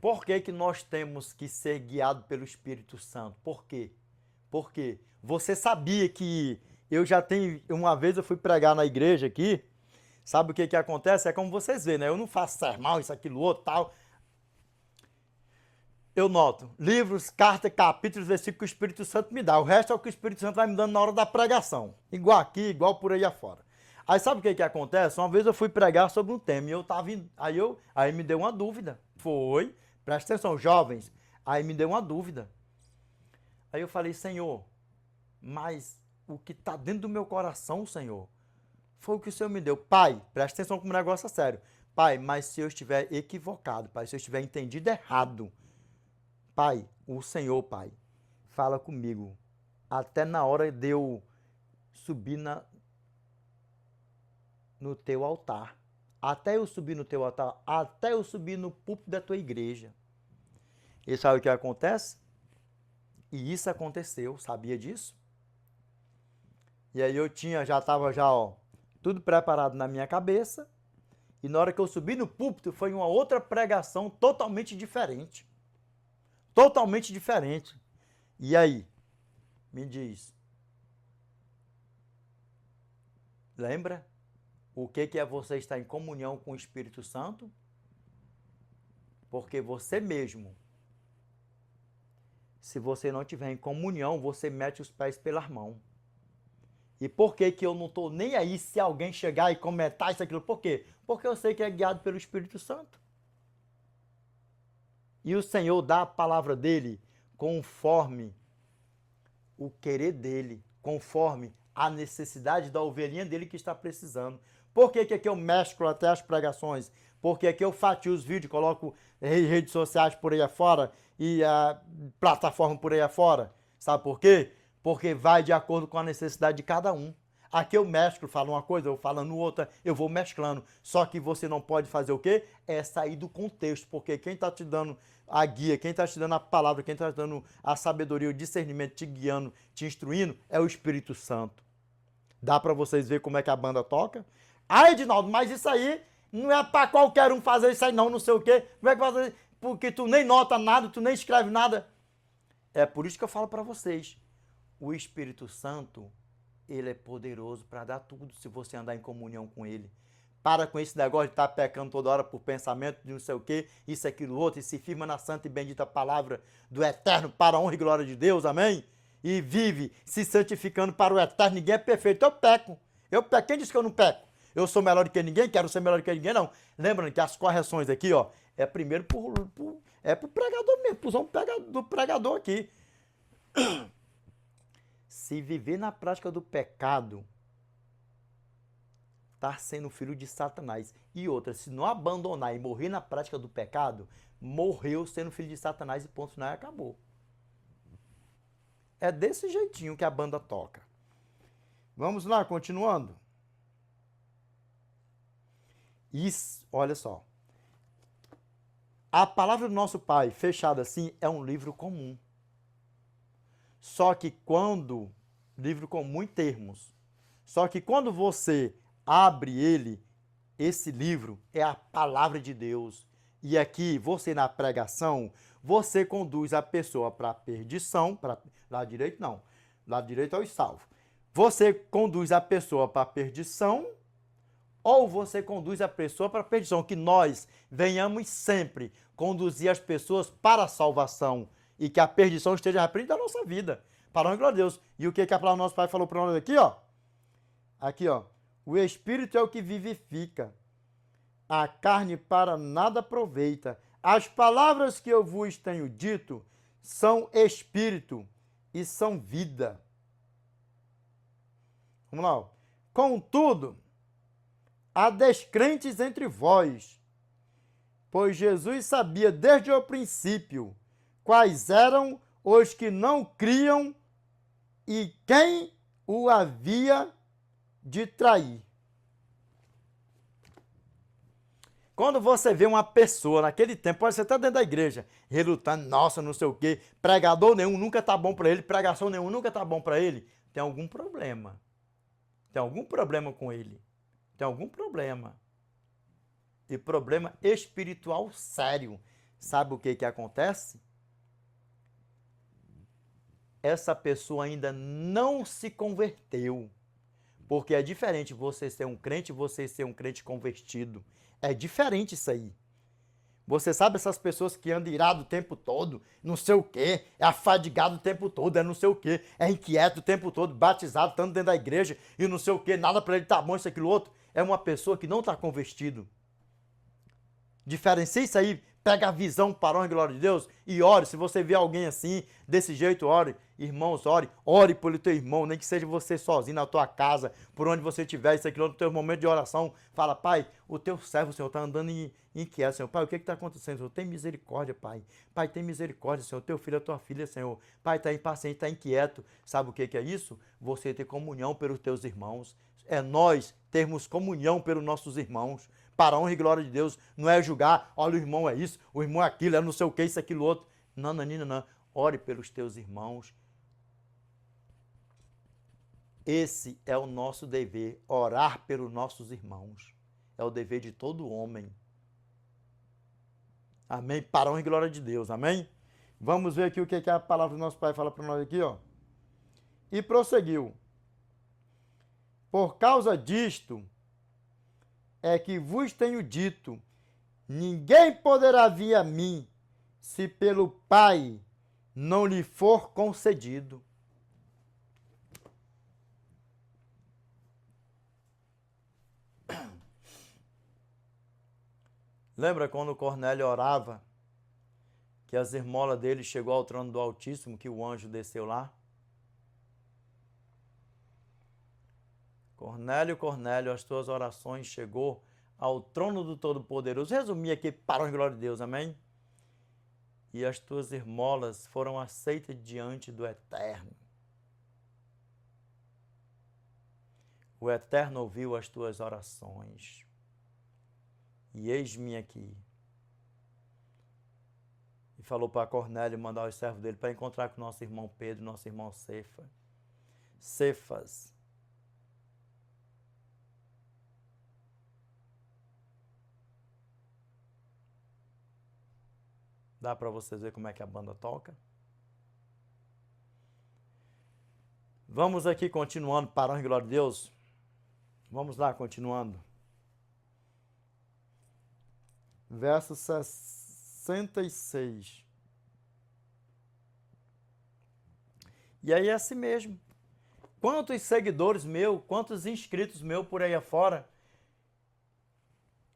Por que que nós temos que ser guiados pelo Espírito Santo? Por quê? Porque você sabia que uma vez eu fui pregar na igreja aqui, sabe o que que acontece? É como vocês veem, né? Eu não faço sermão, isso, aquilo, outro, tal. Eu noto livros, cartas, capítulos, versículos que o Espírito Santo me dá. O resto é o que o Espírito Santo vai me dando na hora da pregação. Igual aqui, igual por aí afora. Aí sabe o que que acontece? Uma vez eu fui pregar sobre um tema e eu tava indo, aí me deu uma dúvida. Presta atenção, jovens. Aí me deu uma dúvida. Aí eu falei, Senhor, mas o que está dentro do meu coração, Senhor, foi o que o Senhor me deu. Pai, presta atenção como o negócio é sério. Pai, mas se eu estiver equivocado, Pai, se eu estiver entendido errado, Pai, o Senhor, Pai, fala comigo. Até na hora de eu subir no teu altar. Até eu subir no teu altar. Até eu subir no púlpito da tua igreja. E sabe o que acontece? E isso aconteceu, sabia disso? E aí eu já estava tudo preparado na minha cabeça. E na hora que eu subi no púlpito, foi uma outra pregação totalmente diferente. Totalmente diferente. E aí? Me diz. Lembra? O que é você estar em comunhão com o Espírito Santo? Porque você mesmo, se você não estiver em comunhão, você mete os pés pelas mãos. E por que eu não estou nem aí se alguém chegar e comentar isso, aquilo? Por quê? Porque eu sei que é guiado pelo Espírito Santo. E o Senhor dá a palavra dele conforme o querer dele, conforme a necessidade da ovelhinha dele que está precisando. Por que aqui eu mesclo até as pregações? Porque aqui eu fatio os vídeos, coloco redes sociais por aí afora e a plataforma por aí afora. Sabe por quê? Porque vai de acordo com a necessidade de cada um. Aqui eu mesclo, falo uma coisa, eu falando outra, eu vou mesclando. Só que você não pode fazer o quê? É sair do contexto, porque quem está te dando a guia, quem está te dando a palavra, quem está te dando a sabedoria, o discernimento, te guiando, te instruindo, é o Espírito Santo. Dá para vocês verem como é que a banda toca? Ah, Edinaldo, mas isso aí não é para qualquer um fazer isso aí não sei o quê. Como é que fazer? Porque tu nem nota nada, tu nem escreve nada. É por isso que eu falo para vocês. O Espírito Santo, ele é poderoso para dar tudo se você andar em comunhão com ele. Para com esse negócio de estar pecando toda hora por pensamento de não sei o quê, isso, aquilo, outro, e se firma na santa e bendita palavra do Eterno para a honra e glória de Deus, amém? E vive se santificando para o Eterno. Ninguém é perfeito, eu peco. Quem disse que eu não peco? Eu sou melhor do que ninguém, quero ser melhor do que ninguém, não. Lembrando que as correções aqui, é primeiro pro pregador mesmo, pro do pregador aqui. Se viver na prática do pecado, tá sendo filho de Satanás. E outra, se não abandonar e morrer na prática do pecado, morreu sendo filho de Satanás e ponto final, acabou. É desse jeitinho que a banda toca. Vamos lá, continuando. Isso, olha só. A palavra do nosso Pai, fechada assim, é um livro comum. Só que quando, livro comum em termos, só que quando você abre ele, esse livro é a palavra de Deus. E aqui, você na pregação, você conduz a pessoa para a perdição, lado direito não, lado direito é o salvo. Você conduz a pessoa para a perdição ou você conduz a pessoa para a perdição, que nós venhamos sempre conduzir as pessoas para a salvação e que a perdição esteja repreendida da nossa vida. Para a honra e glória de Deus. E o que a palavra do nosso Pai falou para nós aqui, ó? Aqui, ó. O Espírito é o que vivifica. A carne para nada aproveita. As palavras que eu vos tenho dito são Espírito e são vida. Vamos lá, ó. Contudo, há descrentes entre vós, pois Jesus sabia desde o princípio quais eram os que não criam e quem o havia de trair. Quando você vê uma pessoa naquele tempo, pode ser até dentro da igreja, relutando, nossa, não sei o quê, pregador nenhum nunca tá bom para ele, pregação nenhum nunca tá bom para ele, tem algum problema. Tem algum problema com ele. Tem algum problema. E problema espiritual sério. Sabe o que acontece? Essa pessoa ainda não se converteu. Porque é diferente você ser um crente e você ser um crente convertido. É diferente isso aí. Você sabe essas pessoas que andam irado o tempo todo, não sei o quê, é afadigado o tempo todo, é não sei o quê, é inquieto o tempo todo, batizado, estando dentro da igreja e não sei o quê, nada para ele tá bom, isso, aquilo, outro. É uma pessoa que não está convertido. Diferencia isso aí Pega a visão para a honra e glória de Deus e ore. Se você vê alguém assim, desse jeito, ore. Irmãos, ore. Ore pelo teu irmão, nem que seja você sozinho na tua casa, por onde você estiver, isso aqui no teu momento de oração. Fala, Pai, o teu servo, Senhor, está andando inquieto, Senhor. Pai, o que está acontecendo, Senhor? Tem misericórdia, Pai. Pai, tem misericórdia, Senhor. Teu filho, a tua filha, Senhor. Pai, está impaciente, está inquieto. Sabe o que é isso? Você ter comunhão pelos teus irmãos. É nós termos comunhão pelos nossos irmãos. Para a honra e glória de Deus, não é julgar, olha, o irmão é isso, o irmão é aquilo, é não sei o que, isso, aquilo, outro. Não, Nanina, não. Ore pelos teus irmãos. Esse é o nosso dever, orar pelos nossos irmãos. É o dever de todo homem. Amém? Para a honra e glória de Deus, amém? Vamos ver aqui o que a palavra do nosso Pai fala para nós aqui, ó. E prosseguiu. Por causa disto, é que vos tenho dito, ninguém poderá vir a mim, se pelo Pai não lhe for concedido. Lembra quando Cornélio orava, que as esmolas dele chegou ao trono do Altíssimo, que o anjo desceu lá? Cornélio, Cornélio, as tuas orações chegou ao trono do Todo-Poderoso. Resumi aqui para a glória de Deus, amém? E as tuas esmolas foram aceitas diante do Eterno. O Eterno ouviu as tuas orações. E eis-me aqui. E falou para Cornélio mandar os servos dele para encontrar com nosso irmão Pedro, nosso irmão Cefas. Dá para vocês ver como é que a banda toca? Vamos aqui continuando, para a honra e glória de Deus. Vamos lá, continuando. Verso 66. E aí é assim mesmo. Quantos seguidores meus, quantos inscritos meus por aí afora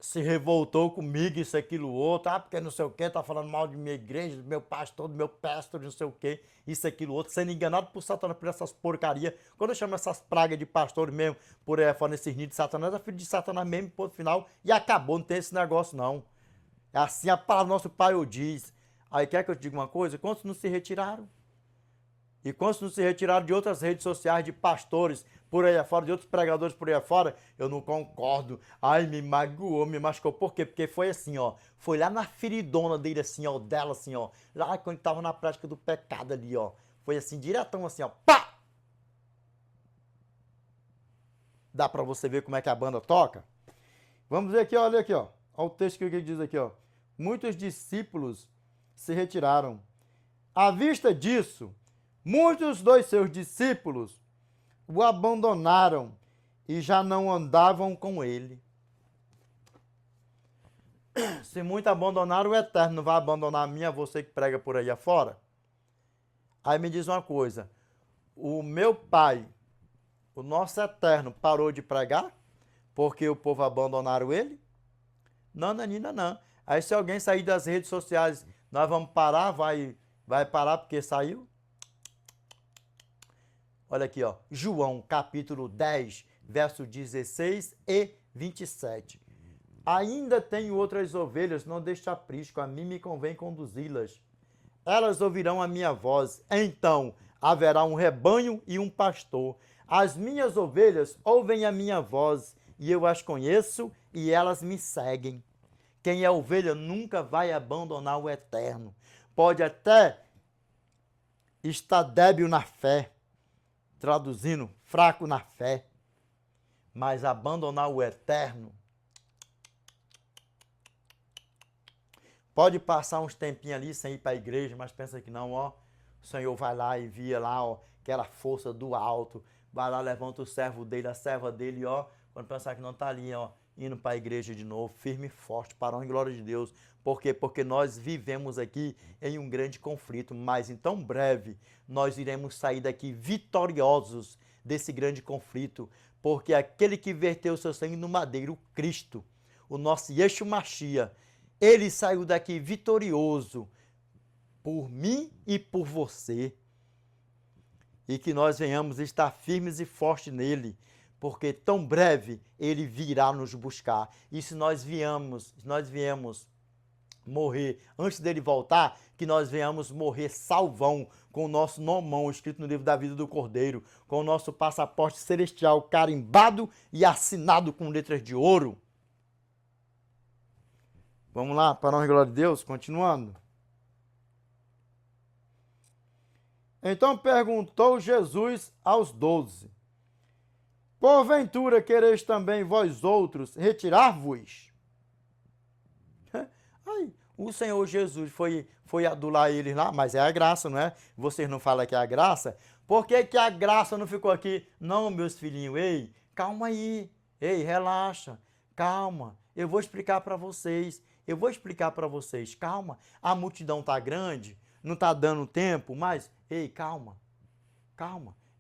se revoltou comigo, isso, aquilo, outro, porque não sei o que, tá falando mal de minha igreja, do meu pastor, do meu pastor, não sei o que, isso, aquilo, outro, sendo enganado por Satanás, por essas porcarias. Quando eu chamo essas pragas de pastores mesmo, por aí fora, nesses nidos de Satanás, é filho de Satanás mesmo, ponto final, e acabou, não tem esse negócio não. É assim a palavra do nosso Pai o diz. Aí quer que eu te diga uma coisa? Quantos não se retiraram? E quantos não se retiraram de outras redes sociais, de pastores por aí afora, de outros pregadores por aí afora? Eu não concordo. Ai, me magoou, me machucou. Por quê? Porque foi assim, ó. Foi lá na feridona dele, assim, ó, dela, assim, ó. Lá quando ele tava na prática do pecado ali, ó. Foi assim, diretão, assim, ó. Pá! Dá pra você ver como é que a banda toca? Vamos ver aqui, ó, olha aqui, ó. Olha o texto que ele diz aqui, ó. Muitos discípulos se retiraram. À vista disso, muitos dos seus discípulos o abandonaram e já não andavam com ele. Se muito abandonaram, o Eterno não vai abandonar a mim, a você que prega por aí afora? Aí me diz uma coisa, o meu Pai, o nosso Eterno, parou de pregar porque o povo abandonaram ele? Não, Nanina, não. Aí se alguém sair das redes sociais, nós vamos parar, vai parar porque saiu? Olha aqui, ó, João, capítulo 10, verso 16 e 27. Ainda tenho outras ovelhas, não deixe aprisco, a mim me convém conduzi-las. Elas ouvirão a minha voz, então haverá um rebanho e um pastor. As minhas ovelhas ouvem a minha voz, e eu as conheço, e elas me seguem. Quem é ovelha nunca vai abandonar o Eterno. Pode até estar débil na fé, traduzindo, fraco na fé, mas abandonar o Eterno, pode passar uns tempinhos ali sem ir para a igreja, mas pensa que não, ó, o Senhor vai lá e via lá, ó, aquela força do alto, vai lá, levanta o servo dele, a serva dele, ó, quando pensar que não está ali, ó, indo para a igreja de novo, firme e forte, para a honra e glória de Deus. Por quê? Porque nós vivemos aqui em um grande conflito, mas em tão breve nós iremos sair daqui vitoriosos desse grande conflito, porque aquele que verteu o seu sangue no madeiro, o Cristo, o nosso Yeshua Mashiach, Ele saiu daqui vitorioso por mim e por você. E que nós venhamos estar firmes e fortes nele, porque tão breve ele virá nos buscar. E se nós viemos morrer antes dele voltar, que nós venhamos morrer salvão, com o nosso nomão escrito no livro da vida do Cordeiro, com o nosso passaporte celestial carimbado e assinado com letras de ouro. Vamos lá, para a honra e glória de Deus, continuando. Então perguntou Jesus aos 12: porventura quereis também vós outros retirar-vos? Aí, o Senhor Jesus foi adular eles lá, mas é a graça, não é? Vocês não falam que é a graça? Por que que a graça não ficou aqui? Não, meus filhinhos, ei, calma aí, ei, relaxa, calma, eu vou explicar para vocês, calma, a multidão tá grande, não tá dando tempo, mas, ei, calma,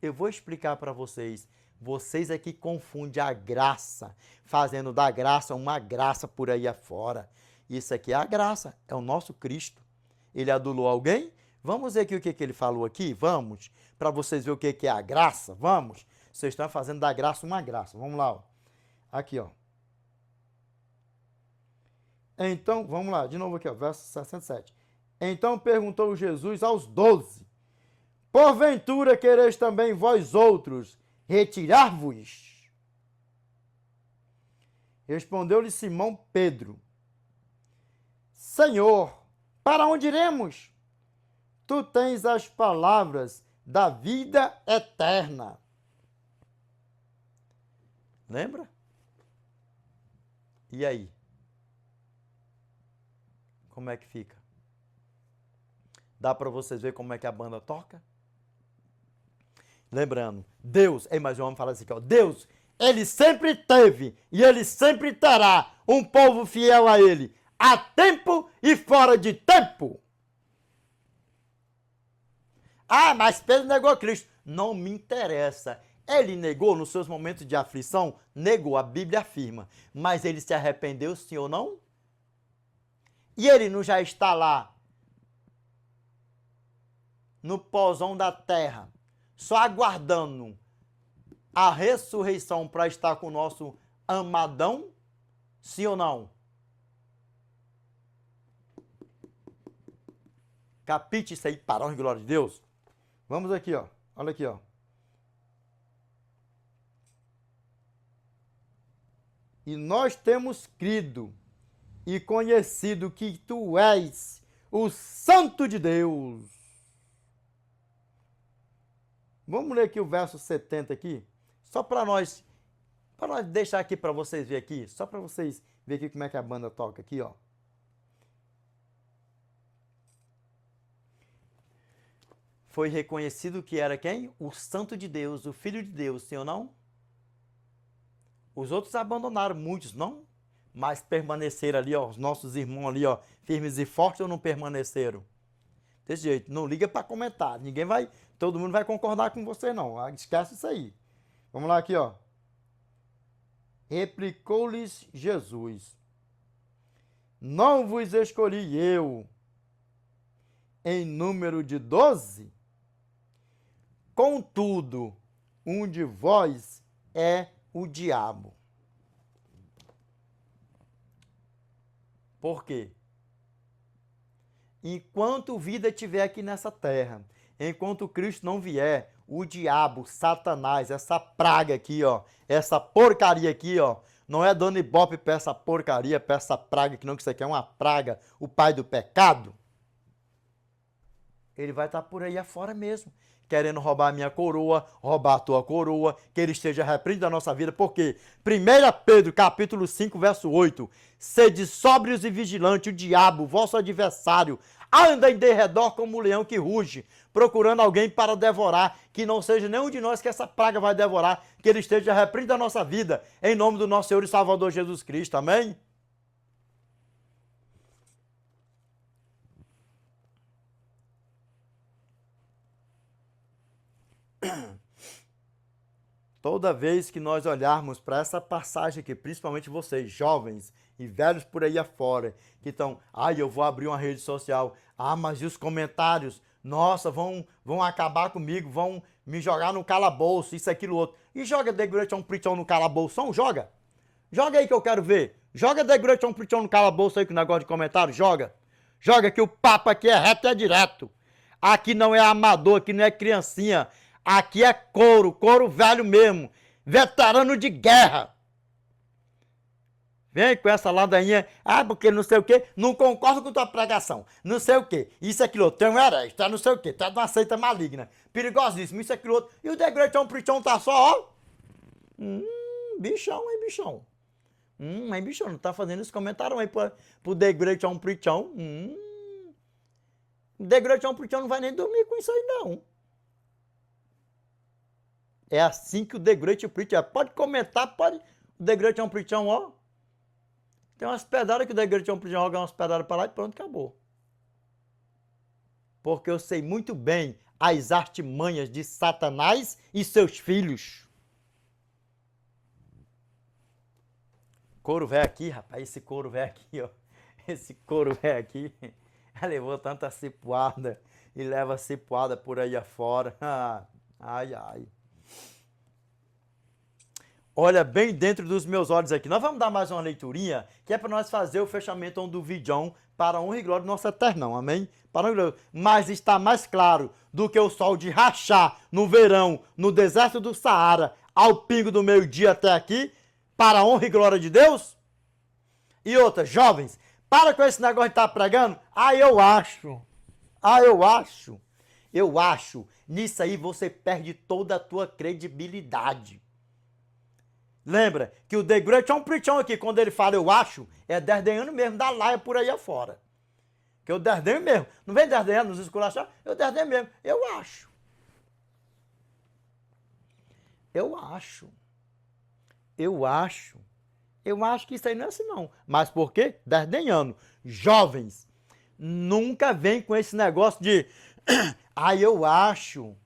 eu vou explicar para vocês. Vocês é que confundem a graça, fazendo da graça uma graça por aí afora. Isso aqui é a graça, é o nosso Cristo. Ele adulou alguém? Vamos ver aqui o que ele falou aqui? Vamos, para vocês verem o que é a graça, vamos. Vocês estão fazendo da graça uma graça, vamos lá. Ó. Aqui, ó. Então, vamos lá, de novo aqui, ó, verso 67. Então perguntou Jesus aos 12: porventura quereis também vós outros retirar-vos? Respondeu-lhe Simão Pedro: Senhor, para onde iremos? Tu tens as palavras da vida eterna. Lembra? E aí? Como é que fica? Dá para vocês verem como é que a banda toca? Lembrando, Deus, mas vamos falar assim, ó, Deus, ele sempre teve e ele sempre terá um povo fiel a ele, a tempo e fora de tempo. Ah, mas Pedro negou Cristo. Não me interessa. Ele negou nos seus momentos de aflição? Negou, a Bíblia afirma. Mas ele se arrependeu, sim ou não? E ele não já está lá, no pozão da terra, só aguardando a ressurreição para estar com o nosso amadão? Sim ou não? Capite isso aí, para a honra e glória de Deus. Vamos aqui, ó. Olha aqui, ó. E nós temos crido e conhecido que tu és o Santo de Deus. Vamos ler aqui o verso 70 aqui, só para nós deixar aqui para vocês verem aqui, só para vocês verem aqui como é que a banda toca aqui, ó. Foi reconhecido que era quem? O Santo de Deus, o Filho de Deus, sim ou não? Os outros abandonaram, muitos não, mas permaneceram ali, ó, os nossos irmãos ali, ó, firmes e fortes ou não permaneceram? Desse jeito, não liga para comentar, todo mundo vai concordar com você não, esquece isso aí. Vamos lá aqui, ó. Replicou-lhes Jesus: não vos escolhi eu em número de 12? Contudo, um de vós é o diabo. Por quê? Enquanto vida tiver aqui nessa terra, enquanto Cristo não vier, o diabo, Satanás, essa praga aqui, ó, essa porcaria aqui, ó, não é dando ibope para essa porcaria, para essa praga que não, que isso aqui é uma praga, o pai do pecado, ele vai estar por aí afora mesmo, querendo roubar a minha coroa, roubar a tua coroa, que ele esteja repreendido da nossa vida, porque 1 Pedro, capítulo 5, verso 8, sede sóbrios e vigilantes, o diabo, vosso adversário, anda em derredor como um leão que ruge, procurando alguém para devorar, que não seja nenhum de nós que essa praga vai devorar, que ele esteja repreendido da nossa vida, em nome do nosso Senhor e Salvador Jesus Cristo, amém? Toda vez que nós olharmos para essa passagem aqui, principalmente vocês, jovens e velhos por aí afora, que estão, eu vou abrir uma rede social, mas e os comentários? Nossa, vão acabar comigo, vão me jogar no calabouço, isso, aquilo, outro. E joga The Great On Preachão no calaboução, joga. Joga aí que eu quero ver. Joga The Great On Preachão no calabouço aí com o negócio de comentário, joga. Joga que o papo aqui é reto e é direto. Aqui não é amador, aqui não é criancinha. Aqui é couro velho mesmo, veterano de guerra. Vem com essa ladainha, porque não sei o quê, não concordo com tua pregação, não sei o quê, isso, aquilo outro, tem um herege, tá não sei o quê, tá de uma seita maligna, perigosíssimo, isso, aquilo outro, e o The Great On Preachão tá só, ó, bichão, hein, bichão, hein, bichão, não tá fazendo esse comentário aí pro The Great On Preachão, The Great On Preachão não vai nem dormir com isso aí, não. É assim que o The Great Preaching é. Pode comentar, pode. O The Great Preaching, ó. Tem umas pedadas que o The Great Preaching joga umas pedadas para lá e pronto, acabou. Porque eu sei muito bem as artimanhas de Satanás e seus filhos. Couro velho aqui, rapaz. Esse couro velho aqui, ó. Esse couro velho aqui. Levou tanta cipuada e leva cipuada por aí afora. Ai, ai. Olha bem dentro dos meus olhos aqui. Nós vamos dar mais uma leiturinha, que é para nós fazer o fechamento do vídeo para a honra e glória do nosso Eternão, amém? Para a honra e glória. Mas está mais claro do que o sol de rachar no verão, no deserto do Saara, ao pingo do meio-dia até aqui, para a honra e glória de Deus? E outra, jovens, para com esse negócio de estar pregando. Eu acho. Nisso aí você perde toda a tua credibilidade. Lembra que o The Great On Preachão aqui, quando ele fala eu acho, é desdenhando mesmo da laia por aí afora. Que eu desdenho mesmo. Não vem desdenhando nos esculachar, eu desdenho mesmo. Eu acho. Eu acho que isso aí não é assim não. Mas por quê? Desdenhando. Jovens, nunca vem com esse negócio de eu acho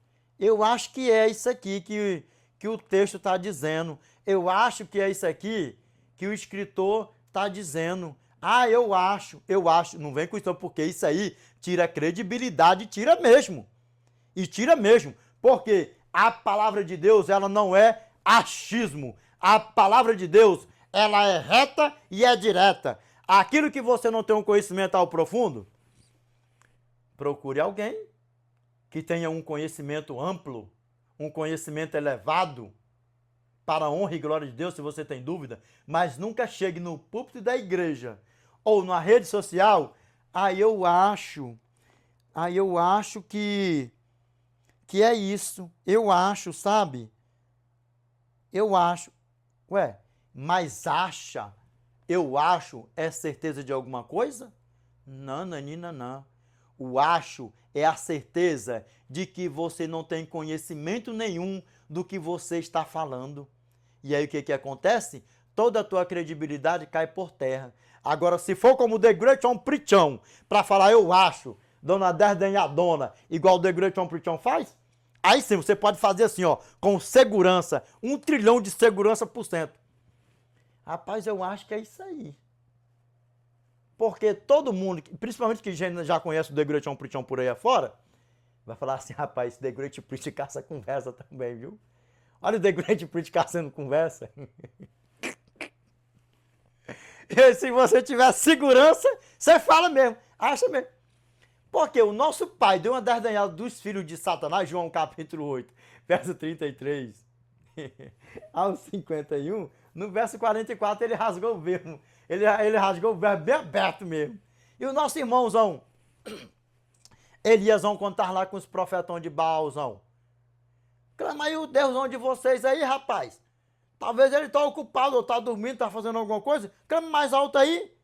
que é isso aqui que o texto está dizendo. Eu acho que é isso aqui que o escritor está dizendo. Eu acho. Não vem com isso, porque isso aí tira credibilidade, tira mesmo. E tira mesmo. Porque a palavra de Deus, ela não é achismo. A palavra de Deus, ela é reta e é direta. Aquilo que você não tem um conhecimento ao profundo, procure alguém que tenha um conhecimento amplo, um conhecimento elevado, para a honra e glória de Deus, se você tem dúvida, mas nunca chegue no púlpito da igreja ou na rede social, eu acho que é isso, eu acho, sabe? Eu acho. Mas eu acho é certeza de alguma coisa? Não, Nanina, não. O acho é a certeza de que você não tem conhecimento nenhum do que você está falando. E aí o que acontece? Toda a tua credibilidade cai por terra. Agora, se for como o The Great On Preachão, para falar eu acho, dona desdenhadona, igual o The Great On Preachão faz, aí sim você pode fazer assim, ó, com segurança, 1 trilhão de segurança por cento. Rapaz, eu acho que é isso aí. Porque todo mundo, principalmente que já conhece o The Great On Preachão por aí afora, vai falar assim, rapaz, esse The Great Preach caça conversa também, viu? Olha o The Great Preach caçando conversa. E se você tiver segurança, você fala mesmo, acha mesmo. Porque o nosso pai deu uma desdenhada dos filhos de Satanás, João capítulo 8, verso 33 ao 51, no verso 44 ele rasgou o verbo. Ele rasgou o verbo bem aberto mesmo. E o nosso irmãozão, Eliasão, quando estava lá com os profetão de Baalzão, clama aí o Deusão de vocês aí, rapaz. Talvez ele está ocupado, ou está dormindo, está fazendo alguma coisa. Clame mais alto aí.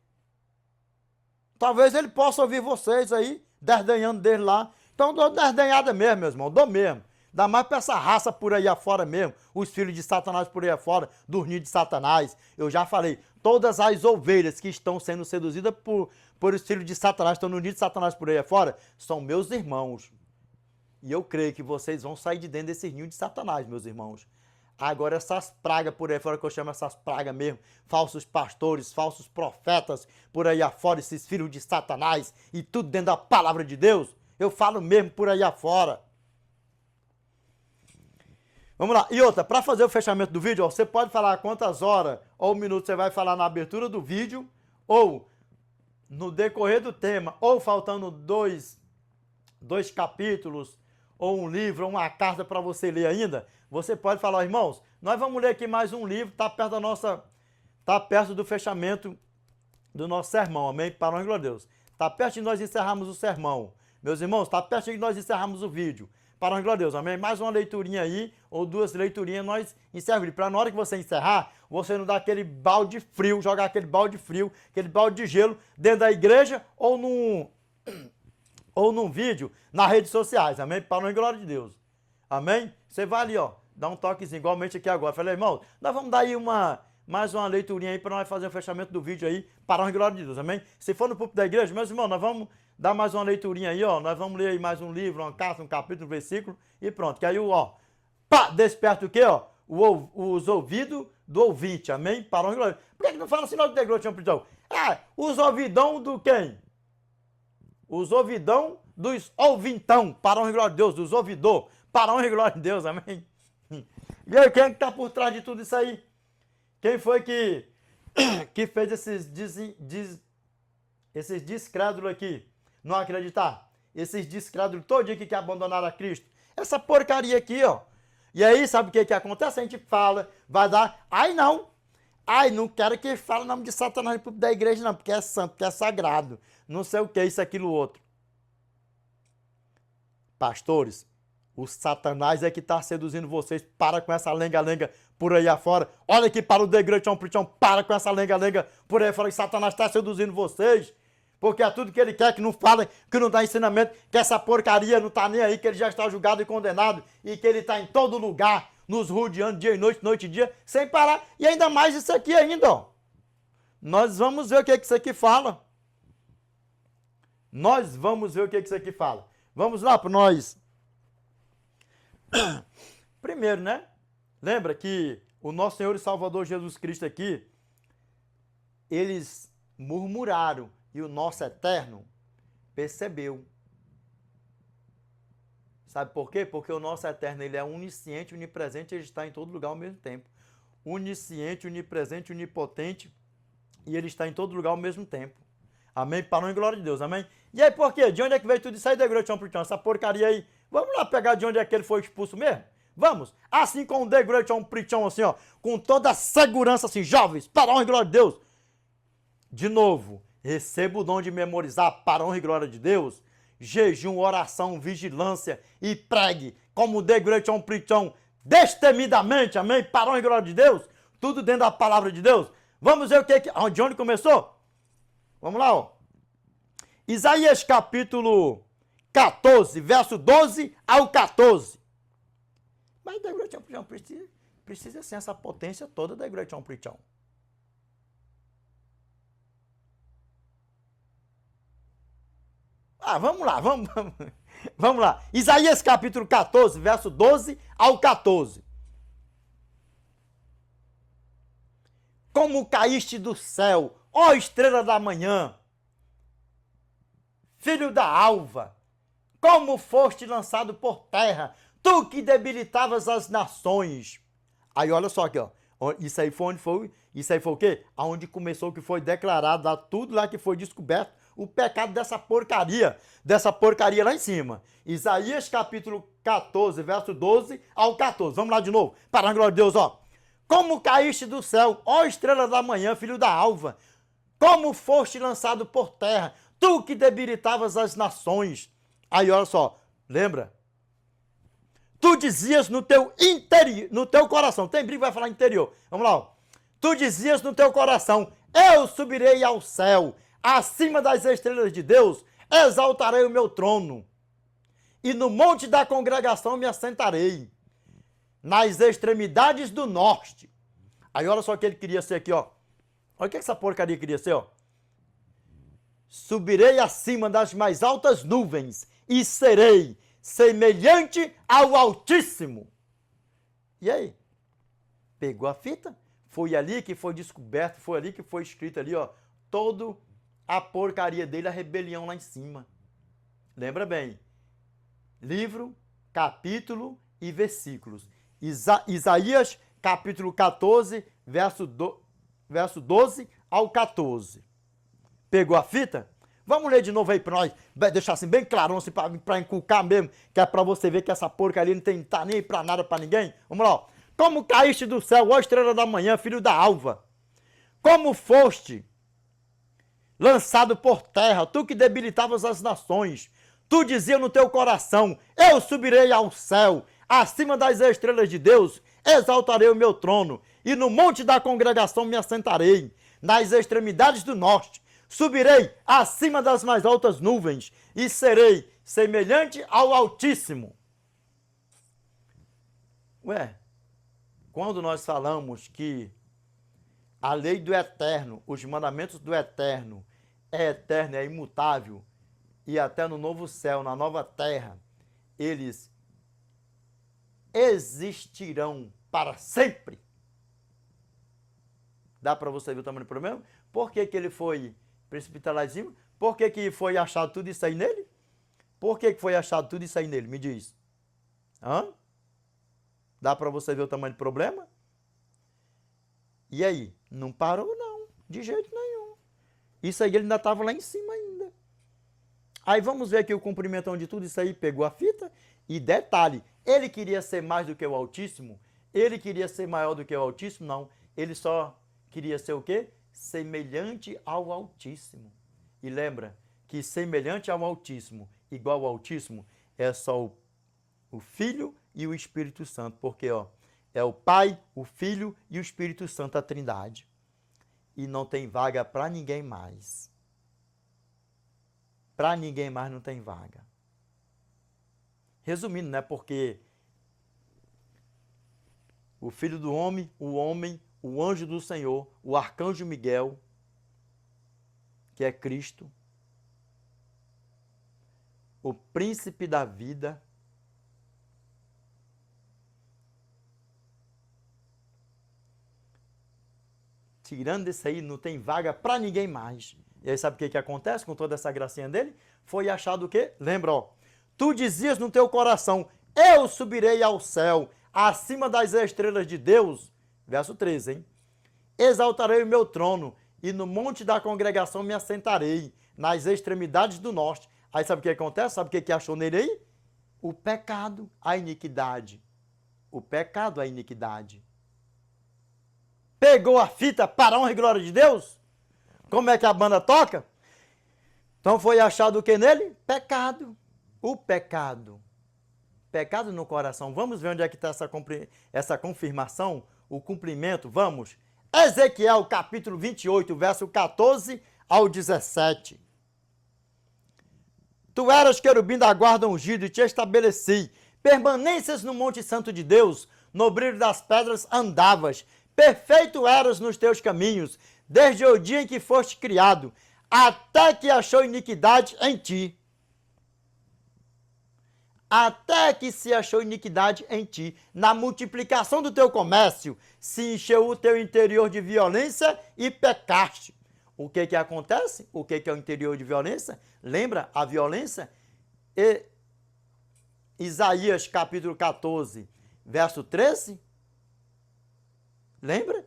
Talvez ele possa ouvir vocês aí, desdenhando dele lá. Então dou desdenhada mesmo, meus irmãos, dou mesmo. Dá mais pra essa raça por aí afora mesmo, os filhos de Satanás por aí afora, do ninho de Satanás. Eu já falei, todas as ovelhas que estão sendo seduzidas por os filhos de Satanás, estão no ninho de Satanás por aí afora, são meus irmãos. E eu creio que vocês vão sair de dentro desse ninho de Satanás, meus irmãos. Agora essas pragas por aí fora, que eu chamo essas pragas mesmo, falsos pastores, falsos profetas por aí afora, esses filhos de Satanás e tudo dentro da palavra de Deus, eu falo mesmo por aí afora. Vamos lá. E outra, para fazer o fechamento do vídeo, ó, você pode falar quantas horas ou minutos você vai falar na abertura do vídeo, ou no decorrer do tema, ou faltando dois capítulos, ou um livro, ou uma carta para você ler ainda. Você pode falar, irmãos, nós vamos ler aqui mais um livro, está perto do fechamento do nosso sermão, amém? Para nós, glória a Deus. Está perto de nós encerrarmos o sermão. Meus irmãos, está perto de nós encerrarmos o vídeo. Para nós, glória a Deus, amém? Mais uma leiturinha aí, ou duas leiturinhas, nós encerramos. Para na hora que você encerrar, você não dá aquele balde frio, jogar aquele balde frio, aquele balde de gelo dentro da igreja ou num vídeo nas redes sociais, amém? Para nós, glória de Deus, amém? Você vai ali, ó, dá um toquezinho, igualmente aqui agora. Falei, irmão, nós vamos dar aí mais uma leiturinha aí para nós fazer o fechamento do vídeo aí, para nós, glória de Deus, amém? Se for no púlpito da igreja, meus irmãos, nós vamos dar mais uma leiturinha aí, ó, nós vamos ler aí mais um livro, uma carta, um capítulo, um versículo, e pronto, que aí, ó, pá, desperta o quê, ó? Os ouvidos do ouvinte, amém? Para nós, glória. Por que não fala assim, nós de igreja, então? Os ouvidão do quem? Os ouvidão dos ouvintão, para honra e glória de Deus, dos ouvidor, para honra e glória de Deus, amém? E aí, quem é que está por trás de tudo isso aí? Quem foi que fez esses descrédulos aqui? Não acreditar? Esses descrédulos todinho que abandonaram a Cristo? Essa porcaria aqui, ó. E aí, sabe o que acontece? A gente fala, vai dar, não quero que fale o nome de Satanás no púlpito da igreja não, porque é santo, porque é sagrado, não sei o que, isso, aquilo, outro. Pastores, o Satanás é que está seduzindo vocês, para com essa lenga-lenga por aí afora. Olha aqui para o The Great John Preachão, para com essa lenga-lenga por aí afora, que Satanás está seduzindo vocês. Porque é tudo que ele quer, que não falem, que não dá ensinamento, que essa porcaria não está nem aí, que ele já está julgado e condenado, e que ele está em todo lugar, nos rodeando dia e noite, noite e dia, sem parar. E ainda mais isso aqui ainda, ó. Nós vamos ver o que isso aqui fala. Nós vamos ver o que isso aqui fala. Vamos lá para nós. Primeiro, né? Lembra que o nosso Senhor e Salvador Jesus Cristo aqui, eles murmuraram. E o nosso Eterno percebeu. Sabe por quê? Porque o nosso Eterno, ele é onisciente, onipresente, ele está em todo lugar ao mesmo tempo. Onisciente, onipresente, onipotente, e ele está em todo lugar ao mesmo tempo. Amém? Para a glória de Deus, amém? E aí, por quê? De onde é que veio tudo isso aí, The Great John Preachão? Essa porcaria aí. Vamos lá pegar de onde é que ele foi expulso mesmo? Vamos! Assim com o The Great John Preachão, assim, ó, com toda a segurança, assim, jovens, para a glória de Deus. De novo. Receba o dom de memorizar para a honra e glória de Deus, jejum, oração, vigilância e pregue, como o The Great John Preachão, destemidamente, amém? Para a honra e glória de Deus, tudo dentro da palavra de Deus. Vamos ver o que, de onde começou? Vamos lá, ó. Isaías capítulo 14, verso 12 ao 14. Mas o The Great John Preachão precisa ser essa potência toda da The Great John Preachão. Vamos lá. Isaías capítulo 14, verso 12 ao 14. Como caíste do céu, ó estrela da manhã, filho da alva, como foste lançado por terra, tu que debilitavas as nações. Aí olha só aqui, ó. Isso aí foi onde foi? Isso aí foi o quê? Aonde começou, que foi declarado, lá, tudo lá que foi descoberto, o pecado dessa porcaria lá em cima. Isaías capítulo 14, verso 12 ao 14. Vamos lá de novo. Para a glória de Deus, ó. Como caíste do céu, ó estrela da manhã, filho da alva. Como foste lançado por terra, tu que debilitavas as nações. Aí olha só, lembra? Tu dizias no teu interior, no teu coração. Tem briga, vai falar interior. Vamos lá, ó. Tu dizias no teu coração, eu subirei ao céu, acima das estrelas de Deus, exaltarei o meu trono. E no monte da congregação me assentarei, nas extremidades do norte. Aí olha só o que ele queria ser aqui, ó. Olha o que essa porcaria queria ser, ó. Subirei acima das mais altas nuvens e serei semelhante ao Altíssimo. E aí? Pegou a fita, foi ali que foi descoberto, foi ali que foi escrito ali, ó, todo a porcaria dele, a rebelião lá em cima. Lembra bem, livro, capítulo e versículos. Isaías, capítulo 14, verso 12 ao 14. Pegou a fita? Vamos ler de novo aí pra nós, deixar assim bem clarão, assim, pra inculcar mesmo, que é pra você ver que essa porcaria não tá nem pra nada pra ninguém. Vamos lá, ó. Como caíste do céu, ó estrela da manhã, filho da alva. Como foste lançado por terra, tu que debilitavas as nações. Tu dizia no teu coração, eu subirei ao céu, acima das estrelas de Deus, exaltarei o meu trono, e no monte da congregação me assentarei, nas extremidades do norte, subirei acima das mais altas nuvens, e serei semelhante ao Altíssimo. Ué, quando nós falamos que a lei do eterno, os mandamentos do eterno, é eterno, é imutável, e até no novo céu, na nova terra, eles existirão para sempre. Dá para você ver o tamanho do problema? Por que ele foi precipitado lá em cima? Por que foi achado tudo isso aí nele? Por que foi achado tudo isso aí nele? Me diz. Hã? Dá para você ver o tamanho do problema? E aí? Não parou não, de jeito nenhum. Isso aí ele ainda estava lá em cima ainda. Aí vamos ver aqui o cumprimento de tudo isso aí, pegou a fita. E detalhe, ele queria ser mais do que o Altíssimo? Ele queria ser maior do que o Altíssimo? Não. Ele só queria ser o quê? Semelhante ao Altíssimo. E lembra que semelhante ao Altíssimo, igual ao Altíssimo, é só o Filho e o Espírito Santo. Porque, ó, é o Pai, o Filho e o Espírito Santo, a Trindade. E não tem vaga para ninguém mais. Para ninguém mais não tem vaga. Resumindo, né? Porque o Filho do Homem, o anjo do Senhor, o arcanjo Miguel, que é Cristo, o príncipe da vida, tirando isso aí, não tem vaga para ninguém mais. E aí sabe o que acontece com toda essa gracinha dele? Foi achado o quê? Lembra, ó. Tu dizias no teu coração, eu subirei ao céu, acima das estrelas de Deus. Verso 13, hein? Exaltarei o meu trono, e no monte da congregação me assentarei, nas extremidades do norte. Aí sabe o que acontece? Sabe o que achou nele aí? O pecado, a iniquidade. O pecado, a iniquidade. Pegou a fita para a honra e glória de Deus? Como é que a banda toca? Então foi achado o que nele? Pecado. O pecado. Pecado no coração. Vamos ver onde é que está essa confirmação, o cumprimento. Vamos. Ezequiel, capítulo 28, verso 14 ao 17. Tu eras querubim da guarda ungido e te estabeleci. Permanências no monte santo de Deus, no brilho das pedras andavas. Perfeito eras nos teus caminhos, desde o dia em que foste criado, até que achou iniquidade em ti. Até que se achou iniquidade em ti. Na multiplicação do teu comércio, se encheu o teu interior de violência e pecaste. O que acontece? O que é o interior de violência? Lembra a violência? Isaías capítulo 14, verso 13. Lembra?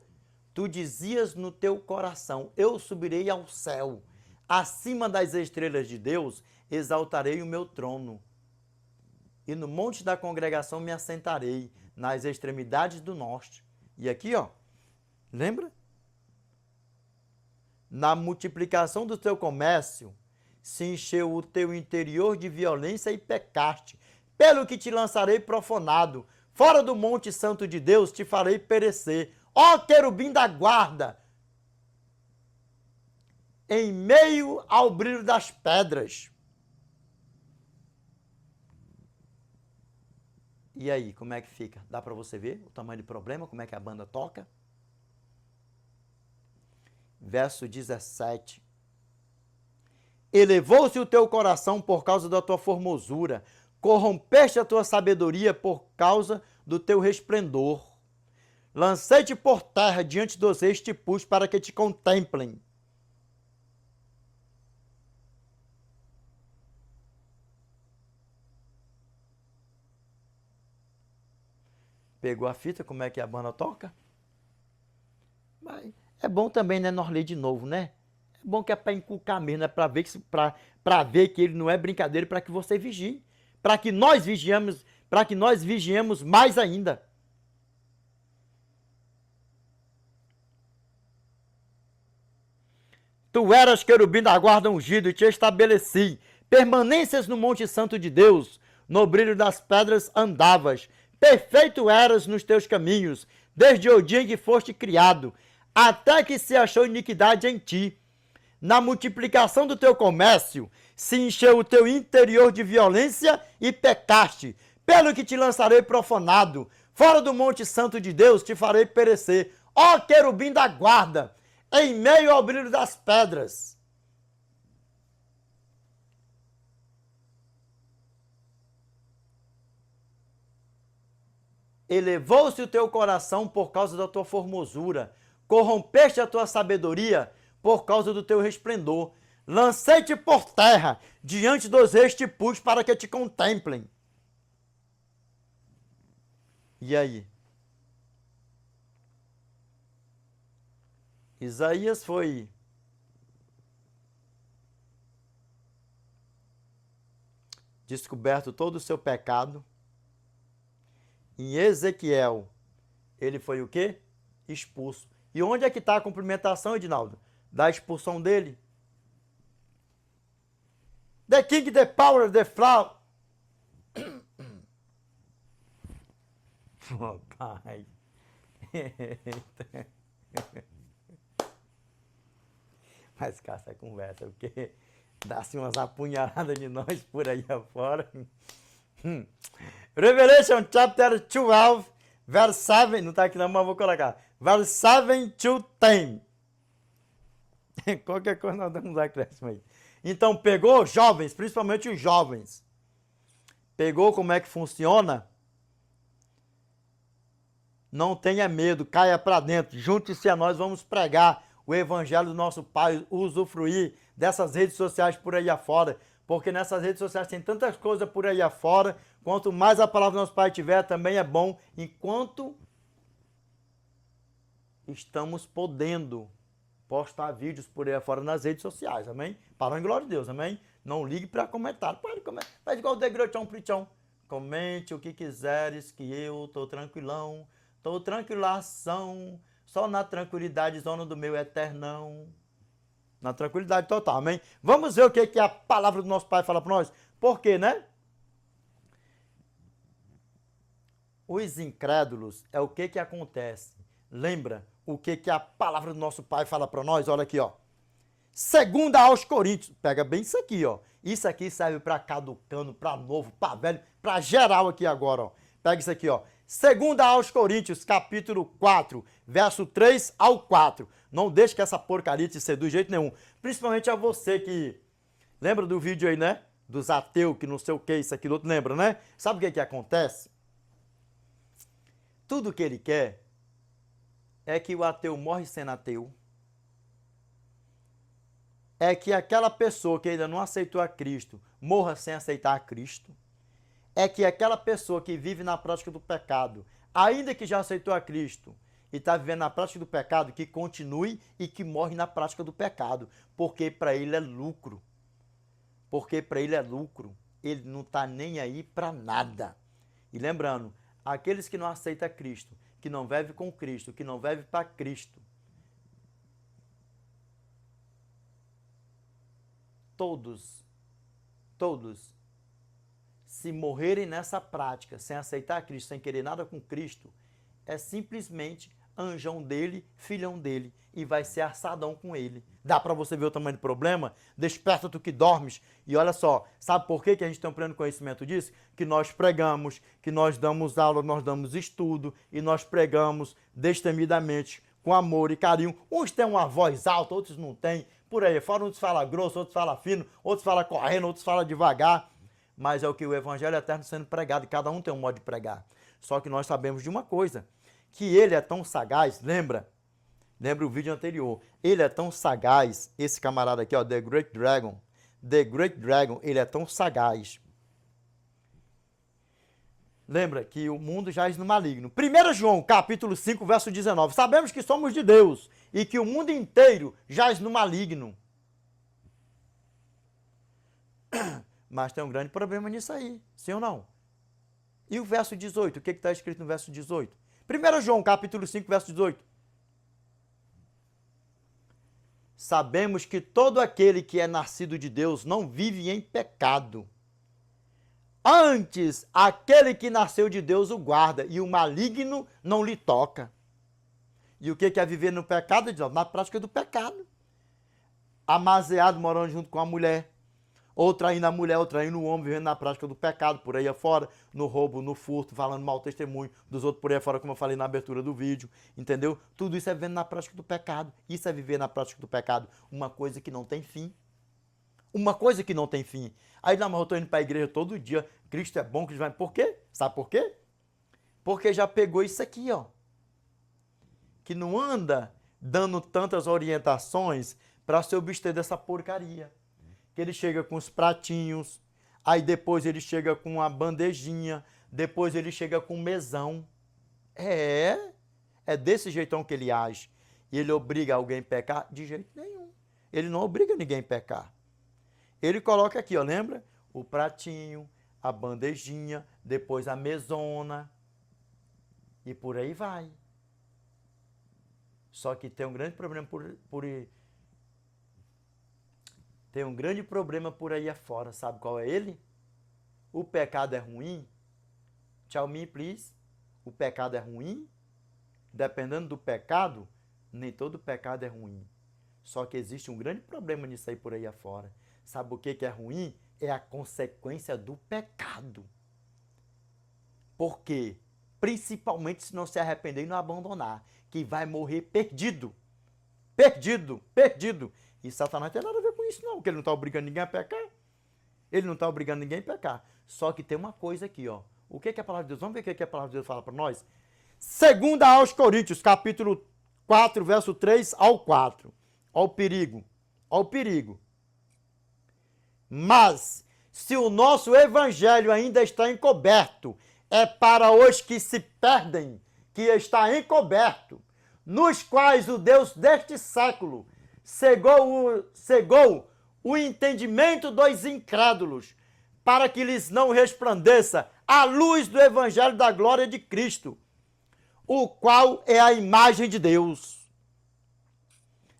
Tu dizias no teu coração, eu subirei ao céu, acima das estrelas de Deus, exaltarei o meu trono. E no monte da congregação me assentarei, nas extremidades do norte. E aqui, ó, lembra? Na multiplicação do teu comércio, se encheu o teu interior de violência e pecaste, pelo que te lançarei profanado, fora do monte santo de Deus te farei perecer. Ó querubim da guarda, em meio ao brilho das pedras. E aí, como é que fica? Dá para você ver o tamanho do problema, como é que a banda toca? Verso 17. Elevou-se o teu coração por causa da tua formosura, corrompeste a tua sabedoria por causa do teu resplendor. Lancei-te por terra diante dos reis, te pus para que te contemplem. Pegou a fita, como é que a banda toca? Mas é bom também, né, nós ler de novo, né? É bom que é para inculcar mesmo, né? Para ver que ele não é brincadeira, para que você vigie. Para que nós vigiemos mais ainda. Tu eras querubim da guarda ungido e te estabeleci. Permanências no monte santo de Deus. No brilho das pedras andavas. Perfeito eras nos teus caminhos, desde o dia em que foste criado, até que se achou iniquidade em ti. Na multiplicação do teu comércio, se encheu o teu interior de violência e pecaste. Pelo que te lançarei profanado, fora do monte santo de Deus te farei perecer. Ó querubim da guarda, em meio ao brilho das pedras. Elevou-se o teu coração por causa da tua formosura, corrompeste a tua sabedoria por causa do teu resplendor. Lancei-te por terra, diante dos reis te pus para que te contemplem. E aí? Isaías foi descoberto todo o seu pecado. Em Ezequiel, ele foi o quê? Expulso. E onde é que está a cumprimentação, Edinaldo? Da expulsão dele? The king, the power, the flower. Oh, pai. Mas cá essa conversa, porque dá-se umas apunhaladas de nós por aí afora. Revelation chapter 12, verse 7, não está aqui não, mas vou colocar. Verse 7 to 10. Qualquer coisa nós damos acréscimo aí. Então pegou jovens, principalmente os jovens. Pegou como é que funciona? Não tenha medo, caia para dentro, junte-se a nós, vamos pregar o evangelho do nosso Pai, usufruir dessas redes sociais por aí afora, porque nessas redes sociais tem tantas coisas por aí afora, quanto mais a palavra do nosso Pai tiver, também é bom, enquanto estamos podendo postar vídeos por aí afora nas redes sociais, amém? Para a glória de Deus, amém? Não ligue para comentar, pode comentar, faz igual o Degrotão Plichão, comente o que quiseres, que eu tô tranquilão, tô tranquilação, só na tranquilidade, zona do meu eternão. Na tranquilidade total, amém? Vamos ver o que a palavra do nosso Pai fala para nós. Por quê, né? Os incrédulos é o que acontece. Lembra o que a palavra do nosso Pai fala para nós? Olha aqui, ó. Segunda aos Coríntios. Pega bem isso aqui, ó. Isso aqui serve para caducano, para novo, para velho, para geral aqui agora, ó. Pega isso aqui, ó. Segunda aos Coríntios, capítulo 4, verso 3 ao 4. Não deixe que essa porcaria te seduz de jeito nenhum. Principalmente a você que... Lembra do vídeo aí, né? Dos ateus, que não sei o que, isso aqui, outro. Lembra, né? Sabe o que acontece? Tudo que ele quer é que o ateu morre sendo ateu. É que aquela pessoa que ainda não aceitou a Cristo morra sem aceitar a Cristo. É que aquela pessoa que vive na prática do pecado, ainda que já aceitou a Cristo e está vivendo na prática do pecado, que continue e que morre na prática do pecado, porque para ele é lucro. Porque para ele é lucro. Ele não está nem aí para nada. E lembrando, aqueles que não aceitam Cristo, que não vivem com Cristo, que não vivem para Cristo, todos, se morrerem nessa prática, sem aceitar Cristo, sem querer nada com Cristo, é simplesmente anjão dele, filhão dele, e vai ser assadão com ele. Dá para você ver o tamanho do problema? Desperta tu que dormes. E olha só, sabe por que a gente tem um pleno conhecimento disso? Que nós pregamos, que nós damos aula, nós damos estudo, e nós pregamos destemidamente, com amor e carinho. Uns têm uma voz alta, outros não têm. Por aí fora, uns falam grosso, outros falam fino, outros falam correndo, outros falam devagar. Mas é o que o evangelho eterno sendo pregado, e cada um tem um modo de pregar. Só que nós sabemos de uma coisa, que ele é tão sagaz, lembra o vídeo anterior, ele é tão sagaz, esse camarada aqui, ó, The Great Dragon, ele é tão sagaz. Lembra que o mundo jaz no maligno. 1 João, capítulo 5, verso 19. Sabemos que somos de Deus e que o mundo inteiro jaz no maligno. Mas tem um grande problema nisso aí, sim ou não? E o verso 18? O que está escrito no verso 18? 1 João, capítulo 5, verso 18. Sabemos que todo aquele que é nascido de Deus não vive em pecado. Antes, aquele que nasceu de Deus o guarda, e o maligno não lhe toca. E o que é viver no pecado? Na prática do pecado. Amaziado, morando junto com a mulher. Ou traindo a mulher, ou traindo o homem, vivendo na prática do pecado, por aí afora, no roubo, no furto, falando mau testemunho dos outros por aí afora, como eu falei na abertura do vídeo, entendeu? Tudo isso é vivendo na prática do pecado. Isso é viver na prática do pecado. Uma coisa que não tem fim. Uma coisa que não tem fim. Aí, não, mas eu estou indo para a igreja todo dia. Cristo é bom, Cristo vai... Por quê? Sabe por quê? Porque já pegou isso aqui, ó. Que não anda dando tantas orientações para se abster dessa porcaria. Que ele chega com os pratinhos, aí depois ele chega com a bandejinha, depois ele chega com o mesão. É desse jeitão que ele age. E ele obriga alguém a pecar? De jeito nenhum. Ele não obriga ninguém a pecar. Ele coloca aqui, ó, lembra? O pratinho, a bandejinha, depois a mesona. E por aí vai. Só que tem um grande problema tem um grande problema por aí afora. Sabe qual é ele? O pecado é ruim? Tell me, please. O pecado é ruim? Dependendo do pecado, nem todo pecado é ruim. Só que existe um grande problema nisso aí por aí afora. Sabe o que é ruim? É a consequência do pecado. Por quê? Principalmente se não se arrepender e não abandonar. Que vai morrer perdido. Perdido. E Satanás não tem nada a ver com isso, não. Porque ele não está obrigando ninguém a pecar. Ele não está obrigando ninguém a pecar. Só que tem uma coisa aqui, ó. O que é a palavra de Deus? Vamos ver o que a palavra de Deus fala para nós? 2 aos Coríntios, capítulo 4, verso 3 ao 4. Olha o perigo. Mas, se o nosso evangelho ainda está encoberto, é para os que se perdem que está encoberto, nos quais o Deus deste século cegou o entendimento dos incrédulos, para que lhes não resplandeça a luz do evangelho da glória de Cristo, o qual é a imagem de Deus.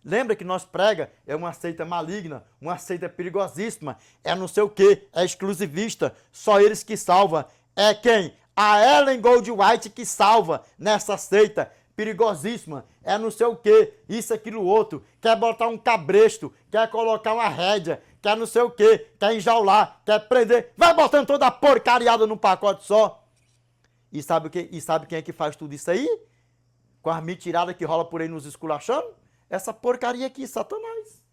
Lembra que nós prega, é uma seita maligna, uma seita perigosíssima, é não sei o que, é exclusivista, só eles que salvam. É quem? A Ellen Goldwhite que salva nessa seita perigosíssima, é não sei o que, isso, aquilo, outro, quer botar um cabresto, quer colocar uma rédea, quer não sei o que, quer enjaular, quer prender, vai botando toda a porcariada num pacote só. E sabe quem é que faz tudo isso aí? Com as mentiradas que rola por aí nos esculachando? Essa porcaria aqui, Satanás.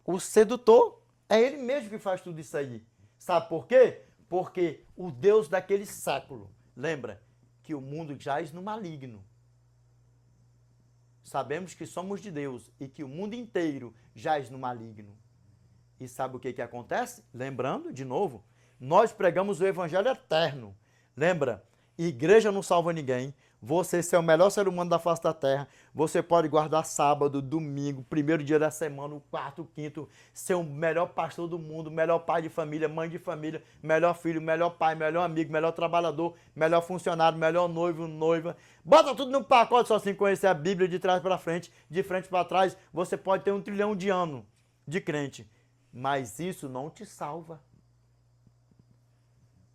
O sedutor é ele mesmo que faz tudo isso aí. Sabe por quê? Porque o Deus daquele século, lembra que o mundo jaz no maligno. Sabemos que somos de Deus e que o mundo inteiro jaz no maligno. E sabe o que acontece? Lembrando, de novo, nós pregamos o evangelho eterno. Lembra? Igreja não salva ninguém. Você ser o melhor ser humano da face da terra. Você pode guardar sábado, domingo, primeiro dia da semana, o quarto, o quinto, ser o melhor pastor do mundo, melhor pai de família, mãe de família, melhor filho, melhor pai, melhor amigo, melhor trabalhador, melhor funcionário, melhor noivo, noiva. Bota tudo no pacote só assim, conhecer a Bíblia de trás para frente, de frente para trás. Você pode ter 1 trilhão de anos de crente, mas isso não te salva.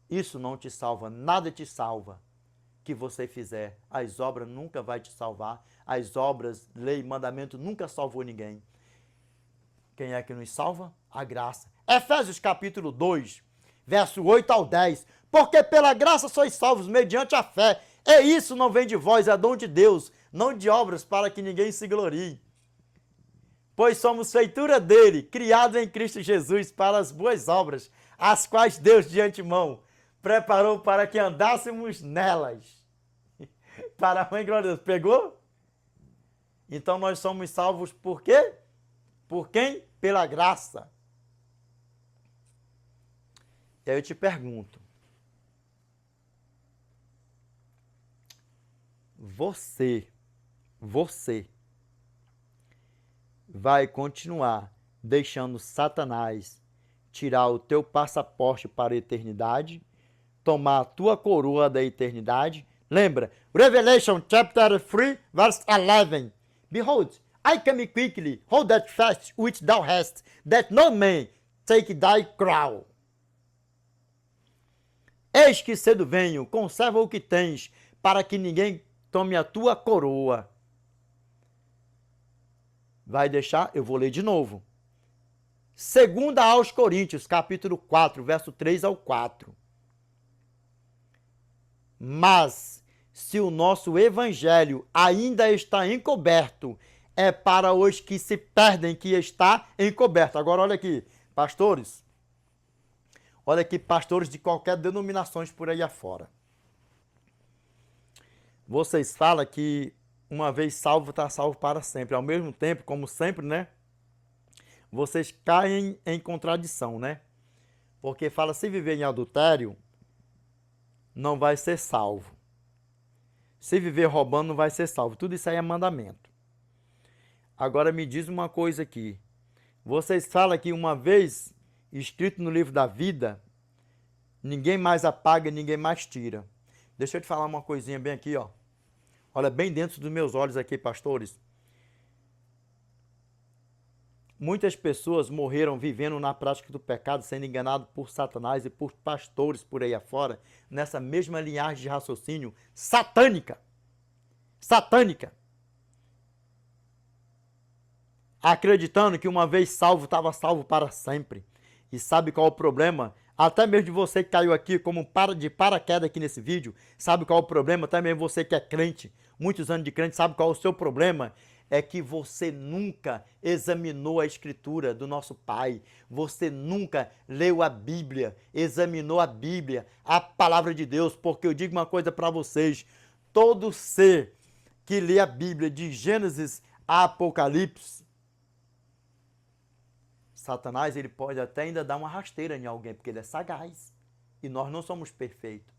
Isso não te salva, nada te salva que você fizer. As obras nunca vai te salvar. As obras, lei, mandamento nunca salvou ninguém. Quem é que nos salva? A graça. Efésios capítulo 2, verso 8 ao 10. Porque pela graça sois salvos mediante a fé. E isso não vem de vós, é dom de Deus, não de obras para que ninguém se glorie. Pois somos feitura dele, criados em Cristo Jesus para as boas obras, as quais Deus de antemão preparou para que andássemos nelas. Para a mãe, glória a Deus. Pegou? Então nós somos salvos por quê? Por quem? Pela graça. E aí eu te pergunto. Você vai continuar deixando Satanás tirar o teu passaporte para a eternidade, tomar a tua coroa da eternidade? Lembra? Revelation chapter 3, verse 11. Behold, I come quickly, hold that fast which thou hast, that no man take thy crown. Eis que cedo venho, conserva o que tens, para que ninguém tome a tua coroa. Vai deixar? Eu vou ler de novo. Segunda aos Coríntios, capítulo 4, verso 3 ao 4. Mas, se o nosso evangelho ainda está encoberto, é para os que se perdem que está encoberto. Agora olha aqui, pastores. Olha aqui, pastores de qualquer denominações por aí afora. Vocês falam que uma vez salvo, está salvo para sempre. Ao mesmo tempo, como sempre, né? Vocês caem em contradição, né? Porque fala, se viver em adultério, não vai ser salvo. Se viver roubando, não vai ser salvo. Tudo isso aí é mandamento. Agora me diz uma coisa aqui. Vocês falam que uma vez escrito no livro da vida, ninguém mais apaga, ninguém mais tira. Deixa eu te falar uma coisinha bem aqui, ó. Olha bem dentro dos meus olhos aqui, pastores. Muitas pessoas morreram vivendo na prática do pecado, sendo enganados por Satanás e por pastores por aí afora, nessa mesma linhagem de raciocínio satânica. Satânica. Acreditando que uma vez salvo, estava salvo para sempre. E sabe qual é o problema? Até mesmo de você que caiu aqui como de paraquedas aqui nesse vídeo, sabe qual é o problema? Até mesmo você que é crente, muitos anos de crente, sabe qual é o seu problema? É que você nunca examinou a escritura do nosso Pai. Você nunca leu a Bíblia, examinou a Bíblia, a palavra de Deus. Porque eu digo uma coisa para vocês, todo ser que lê a Bíblia de Gênesis a Apocalipse, Satanás, ele pode até ainda dar uma rasteira em alguém, porque ele é sagaz. E nós não somos perfeitos.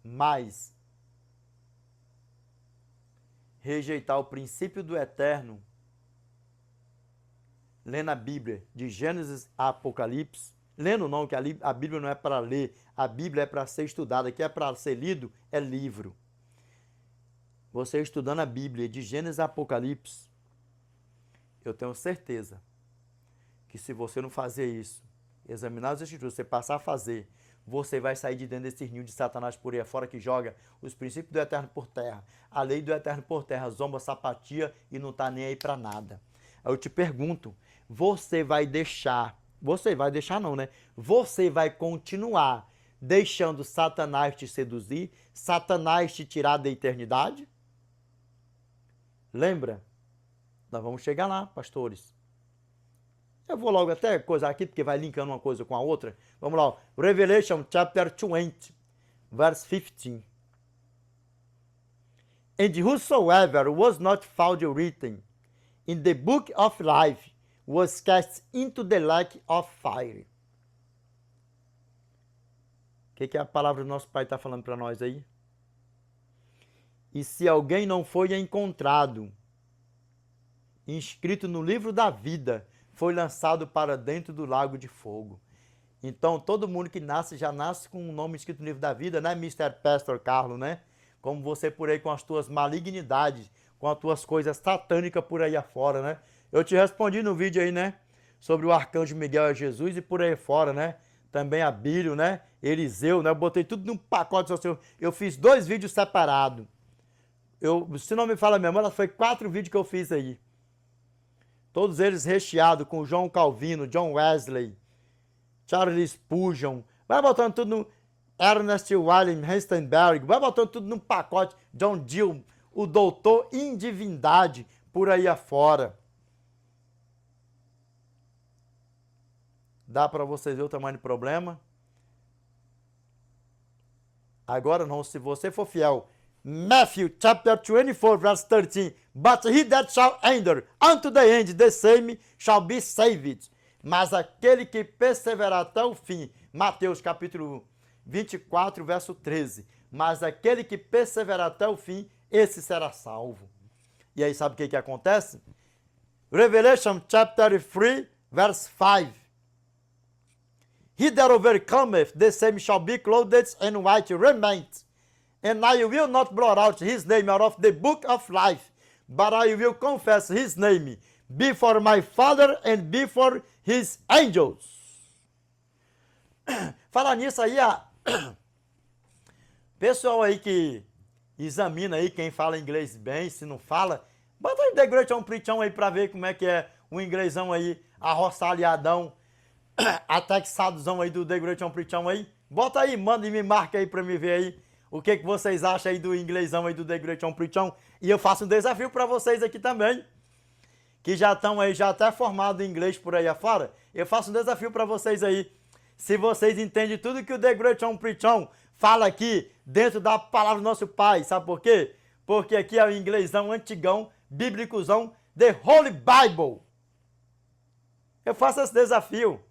Mas rejeitar o princípio do eterno, lendo a Bíblia, de Gênesis a Apocalipse, lendo não, que a Bíblia não é para ler, a Bíblia é para ser estudada, que é para ser lido, é livro. Você estudando a Bíblia, de Gênesis a Apocalipse, eu tenho certeza que se você não fazer isso, examinar as escrituras, você passar a fazer, você vai sair de dentro desse ninho de Satanás por aí fora que joga os princípios do eterno por terra, a lei do eterno por terra, zomba, sapatia e não tá nem aí para nada. Aí eu te pergunto, você vai deixar não, né? Você vai continuar deixando Satanás te seduzir, Satanás te tirar da eternidade? Lembra? Nós vamos chegar lá, pastores. Eu vou logo até coisar aqui, porque vai linkando uma coisa com a outra. Vamos lá. Revelation chapter 20, verse 15. And whosoever was not found written in the book of life was cast into the lake of fire. O que a palavra do nosso Pai está falando para nós aí? E se alguém não foi encontrado, inscrito no livro da vida, foi lançado para dentro do lago de fogo. Então, todo mundo que nasce, já nasce com um nome escrito no livro da vida, né, Mr. Pastor Carlos, né? Como você por aí com as tuas malignidades, com as tuas coisas satânicas por aí afora, né? Eu te respondi no vídeo aí, né? Sobre o arcanjo Miguel e Jesus e por aí fora, né? Também a Bílio, né? Eliseu, né? Eu botei tudo num pacote. Eu fiz 2 vídeos separados. Se não me fala a memória, foi 4 vídeos que eu fiz aí. Todos eles recheados com João Calvino, John Wesley, Charles Spurgeon. Vai botando tudo no Ernest William Hessenberg. Vai botando tudo num pacote. John Gill, o doutor em divindade por aí afora. Dá para vocês ver o tamanho do problema? Agora não, se você for fiel Matthew chapter 24, verse 13. But he that shall endure unto the end, the same shall be saved. Mas aquele que perseverar até o fim. Mateus capítulo 24, verso 13. Mas aquele que perseverar até o fim, esse será salvo. E aí sabe o que acontece? Revelation chapter 3, verse 5. He that overcometh, the same shall be clothed in white raiment. And I will not blot out his name out of the book of life, but I will confess his name before my Father and before his angels. Falar nisso aí, pessoal aí que examina aí quem fala inglês bem, se não fala, bota aí The Great on Preachão aí pra ver como é que é o inglêsão aí, arroçalhadão, atexadozão aí do The Great on Preachão aí. Bota aí, manda e me marca aí pra me ver aí o que vocês acham aí do inglêsão aí do The Great on Preachão. E eu faço um desafio pra vocês aqui também, que já estão aí, já até formado em inglês por aí afora. Eu faço um desafio pra vocês aí. Se vocês entendem tudo que o The Great on Preachão fala aqui dentro da palavra do nosso Pai, sabe por quê? Porque aqui é o inglêsão antigão, bíblicozão, The Holy Bible. Eu faço esse desafio.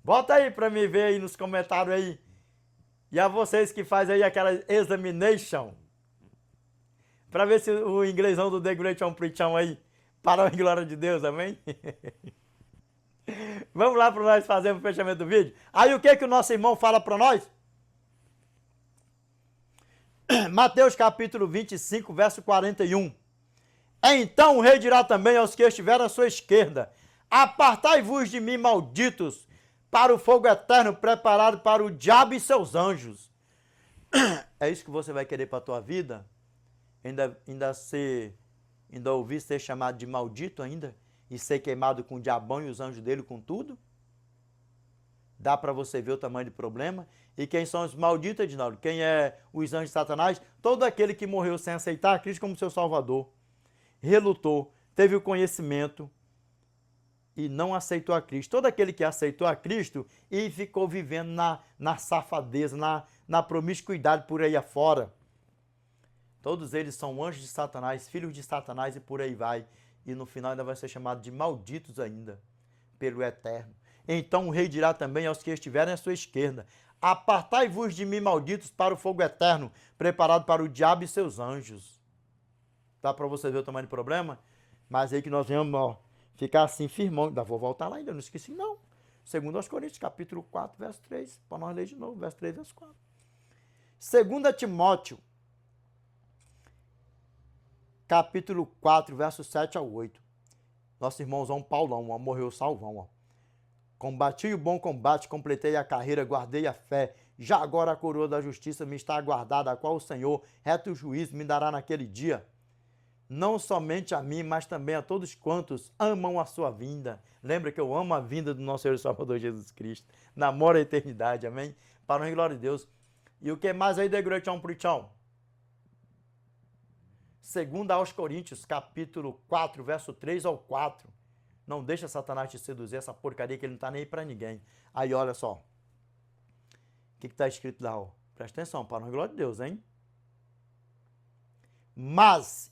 Bota aí pra me ver aí nos comentários aí. E a vocês que fazem aí aquela examination, pra ver se o inglêsão do The Great on Preachão aí, para a glória de Deus, amém? Vamos lá para nós fazermos o fechamento do vídeo. Aí o que o nosso irmão fala para nós? Mateus capítulo 25, verso 41. Então o rei dirá também aos que estiverem à sua esquerda: apartai-vos de mim, malditos, para o fogo eterno preparado para o diabo e seus anjos. É isso que você vai querer para a tua vida? Ainda ouvir ser chamado de maldito ainda? E ser queimado com o diabão e os anjos dele com tudo? Dá para você ver o tamanho do problema? E quem são os malditos, Edinaldo? Quem é os anjos de Satanás? Todo aquele que morreu sem aceitar a Cristo como seu Salvador, relutou, teve o conhecimento e não aceitou a Cristo. Todo aquele que aceitou a Cristo e ficou vivendo na safadeza, na promiscuidade por aí afora. Todos eles são anjos de Satanás, filhos de Satanás e por aí vai. E no final ainda vai ser chamado de malditos ainda, pelo Eterno. Então o rei dirá também aos que estiverem à sua esquerda: apartai-vos de mim, malditos, para o fogo eterno, preparado para o diabo e seus anjos. Dá para você ver o tamanho do problema? Mas aí que nós vamos ficar assim firmão. Ainda vou voltar lá ainda, não esqueci não. Segundo aos Coríntios, capítulo 4, verso 3. Para nós ler de novo, verso 3, verso 4. 2 Timóteo, capítulo 4, verso 7 ao 8. Nosso irmãozão Paulão, ó, morreu salvão, ó. Combati o bom combate, completei a carreira, guardei a fé. Já agora a coroa da justiça me está aguardada, a qual o Senhor, reto juízo, me dará naquele dia. Não somente a mim, mas também a todos quantos amam a sua vinda. Lembra que eu amo a vinda do nosso Senhor e Salvador Jesus Cristo. Namoro a eternidade, amém? Para a glória de Deus. E o que mais aí, The Great on Preachão? 2 aos Coríntios, capítulo 4, verso 3 ao 4. Não deixa Satanás te seduzir, essa porcaria que ele não está nem aí para ninguém. Aí olha só. O que está escrito lá? Ó? Presta atenção, para a glória de Deus, hein? Mas,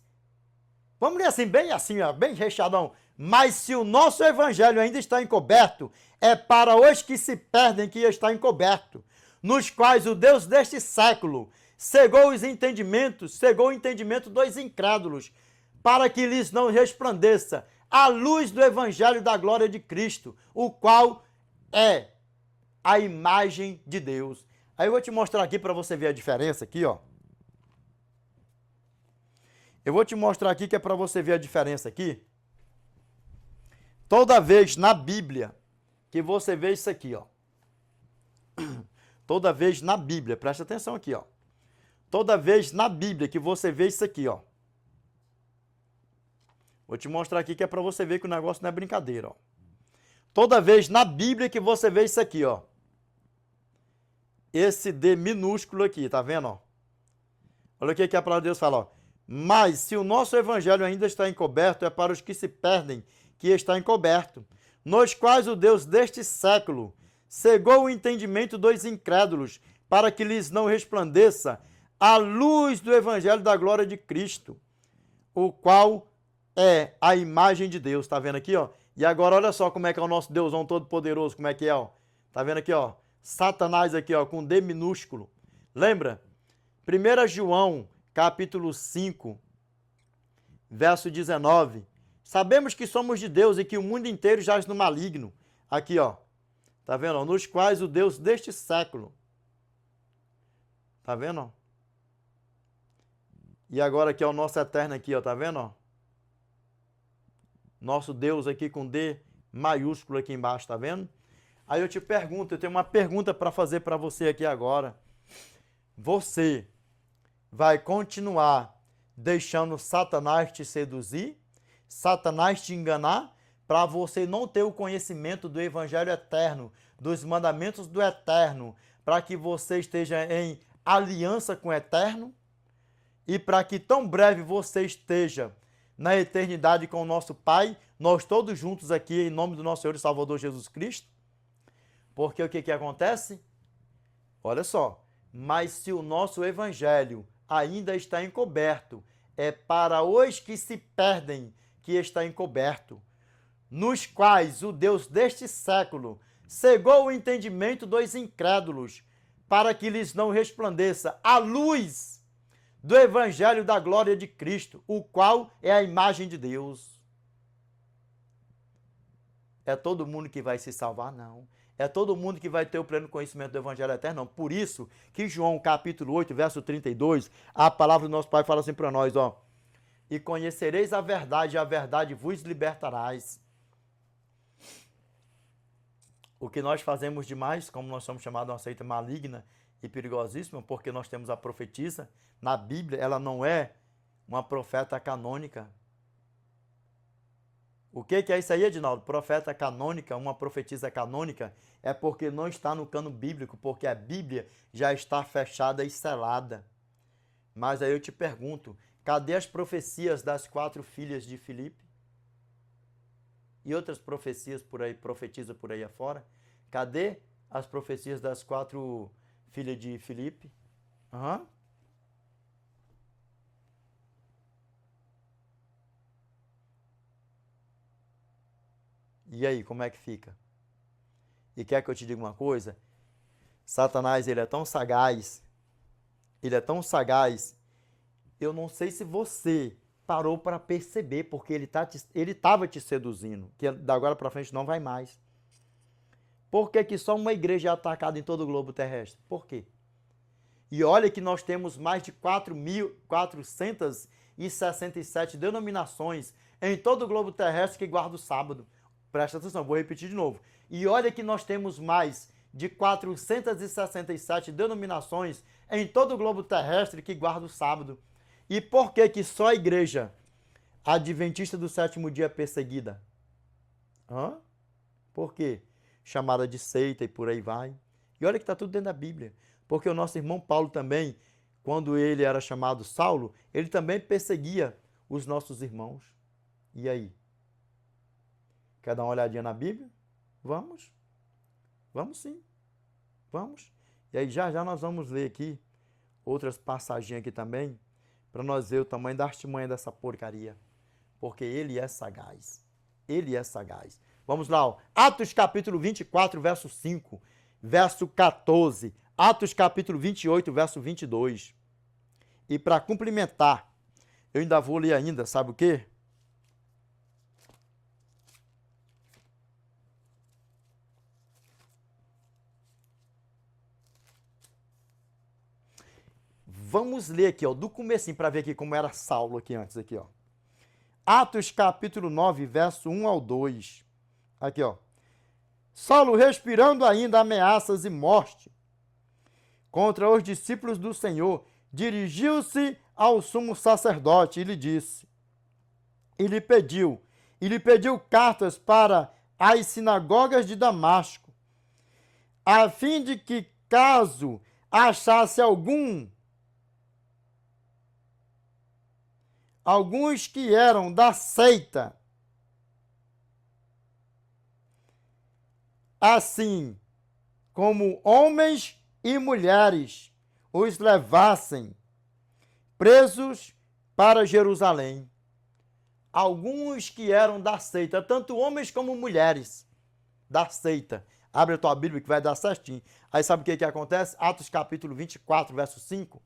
vamos ler assim, ó, bem recheadão. Mas se o nosso evangelho ainda está encoberto, é para os que se perdem que está encoberto, nos quais o Deus deste século cegou o entendimento dos incrédulos, para que lhes não resplandeça a luz do evangelho da glória de Cristo, o qual é a imagem de Deus. Aí eu vou te mostrar aqui para você ver a diferença aqui, ó. Eu vou te mostrar aqui que é para você ver a diferença aqui. Toda vez na Bíblia que você vê isso aqui, ó. Toda vez na Bíblia, presta atenção aqui, ó. Toda vez na Bíblia que você vê isso aqui, ó. Vou te mostrar aqui que é para você ver que o negócio não é brincadeira, ó. Toda vez na Bíblia que você vê isso aqui, ó. Esse D minúsculo aqui, tá vendo, ó? Olha o que a palavra de Deus fala, ó. Mas se o nosso evangelho ainda está encoberto, é para os que se perdem que está encoberto, nos quais o Deus deste século cegou o entendimento dos incrédulos, para que lhes não resplandeça a luz do evangelho da glória de Cristo, o qual é a imagem de Deus. Tá vendo aqui, ó? E agora olha só como é que é o nosso Deusão todo-poderoso, como é que é, ó. Tá vendo aqui, ó? Satanás aqui, ó, com D minúsculo. Lembra? 1 João, capítulo 5, verso 19. Sabemos que somos de Deus e que o mundo inteiro jaz no maligno. Aqui, ó. Tá vendo? Ó? Nos quais o Deus deste século. Tá vendo? Ó? E agora aqui é o nosso eterno aqui, ó. Tá vendo? Ó? Nosso Deus aqui com D maiúsculo aqui embaixo, tá vendo? Aí eu te pergunto, eu tenho uma pergunta para fazer para você aqui agora. Você vai continuar deixando Satanás te seduzir, Satanás te enganar, para você não ter o conhecimento do Evangelho eterno, dos mandamentos do eterno, para que você esteja em aliança com o eterno e para que tão breve você esteja na eternidade com o nosso Pai, nós todos juntos aqui em nome do nosso Senhor e Salvador Jesus Cristo? Porque o que acontece? Olha só, mas se o nosso Evangelho ainda está encoberto, é para os que se perdem que está encoberto, nos quais o Deus deste século cegou o entendimento dos incrédulos, para que lhes não resplandeça a luz do Evangelho da glória de Cristo, o qual é a imagem de Deus. É todo mundo que vai se salvar? Não. É todo mundo que vai ter o pleno conhecimento do Evangelho eterno? Não. Por isso que João, capítulo 8, verso 32, a palavra do nosso Pai fala assim para nós, ó. E conhecereis a verdade vos libertarás. O que nós fazemos demais, como nós somos chamados de uma seita maligna e perigosíssima, porque nós temos a profetisa, na Bíblia ela não é uma profeta canônica. O que é isso aí, Edinaldo? Profeta canônica, uma profetisa canônica, é porque não está no cano bíblico, porque a Bíblia já está fechada e selada. Mas aí eu te pergunto, cadê as profecias das 4 filhas de Filipe? E outras profecias por aí, profetiza por aí afora? Cadê as profecias das 4 filhas de Filipe? Aham. E aí, como é que fica? E quer que eu te diga uma coisa? Satanás, ele é tão sagaz, eu não sei se você parou para perceber, porque ele estava te seduzindo, que da agora para frente não vai mais. Por que só uma igreja é atacada em todo o globo terrestre? Por quê? E olha que nós temos mais de 4.467 denominações em todo o globo terrestre que guarda o sábado. Presta atenção, vou repetir de novo. E olha que nós temos mais de 467 denominações em todo o globo terrestre que guarda o sábado. E por que só a igreja adventista do sétimo dia é perseguida? Hã? Por quê? Chamada de seita e por aí vai. E olha que está tudo dentro da Bíblia. Porque o nosso irmão Paulo também, quando ele era chamado Saulo, ele também perseguia os nossos irmãos. E aí? Quer dar uma olhadinha na Bíblia? Vamos? Vamos sim. Vamos. E aí já nós vamos ler aqui outras passagens aqui também, para nós ver o tamanho da artimanha dessa porcaria. Porque ele é sagaz. Ele é sagaz. Vamos lá, ó. Atos capítulo 24, verso 5, verso 14. Atos capítulo 28, verso 22. E para complementar, eu ainda vou ler ainda, sabe o quê? Vamos ler aqui, ó, do comecinho, para ver aqui como era Saulo aqui antes, aqui, ó. Atos capítulo 9, verso 1 ao 2. Aqui, ó. Saulo, respirando ainda ameaças e morte contra os discípulos do Senhor, dirigiu-se ao sumo sacerdote e lhe disse, e lhe pediu cartas para as sinagogas de Damasco, a fim de que, caso achasse alguns que eram da seita, assim como homens e mulheres, os levassem presos para Jerusalém. Alguns que eram da seita, tanto homens como mulheres da seita. Abre a tua Bíblia que vai dar certinho. Aí sabe o que acontece? Atos capítulo 24, verso 5.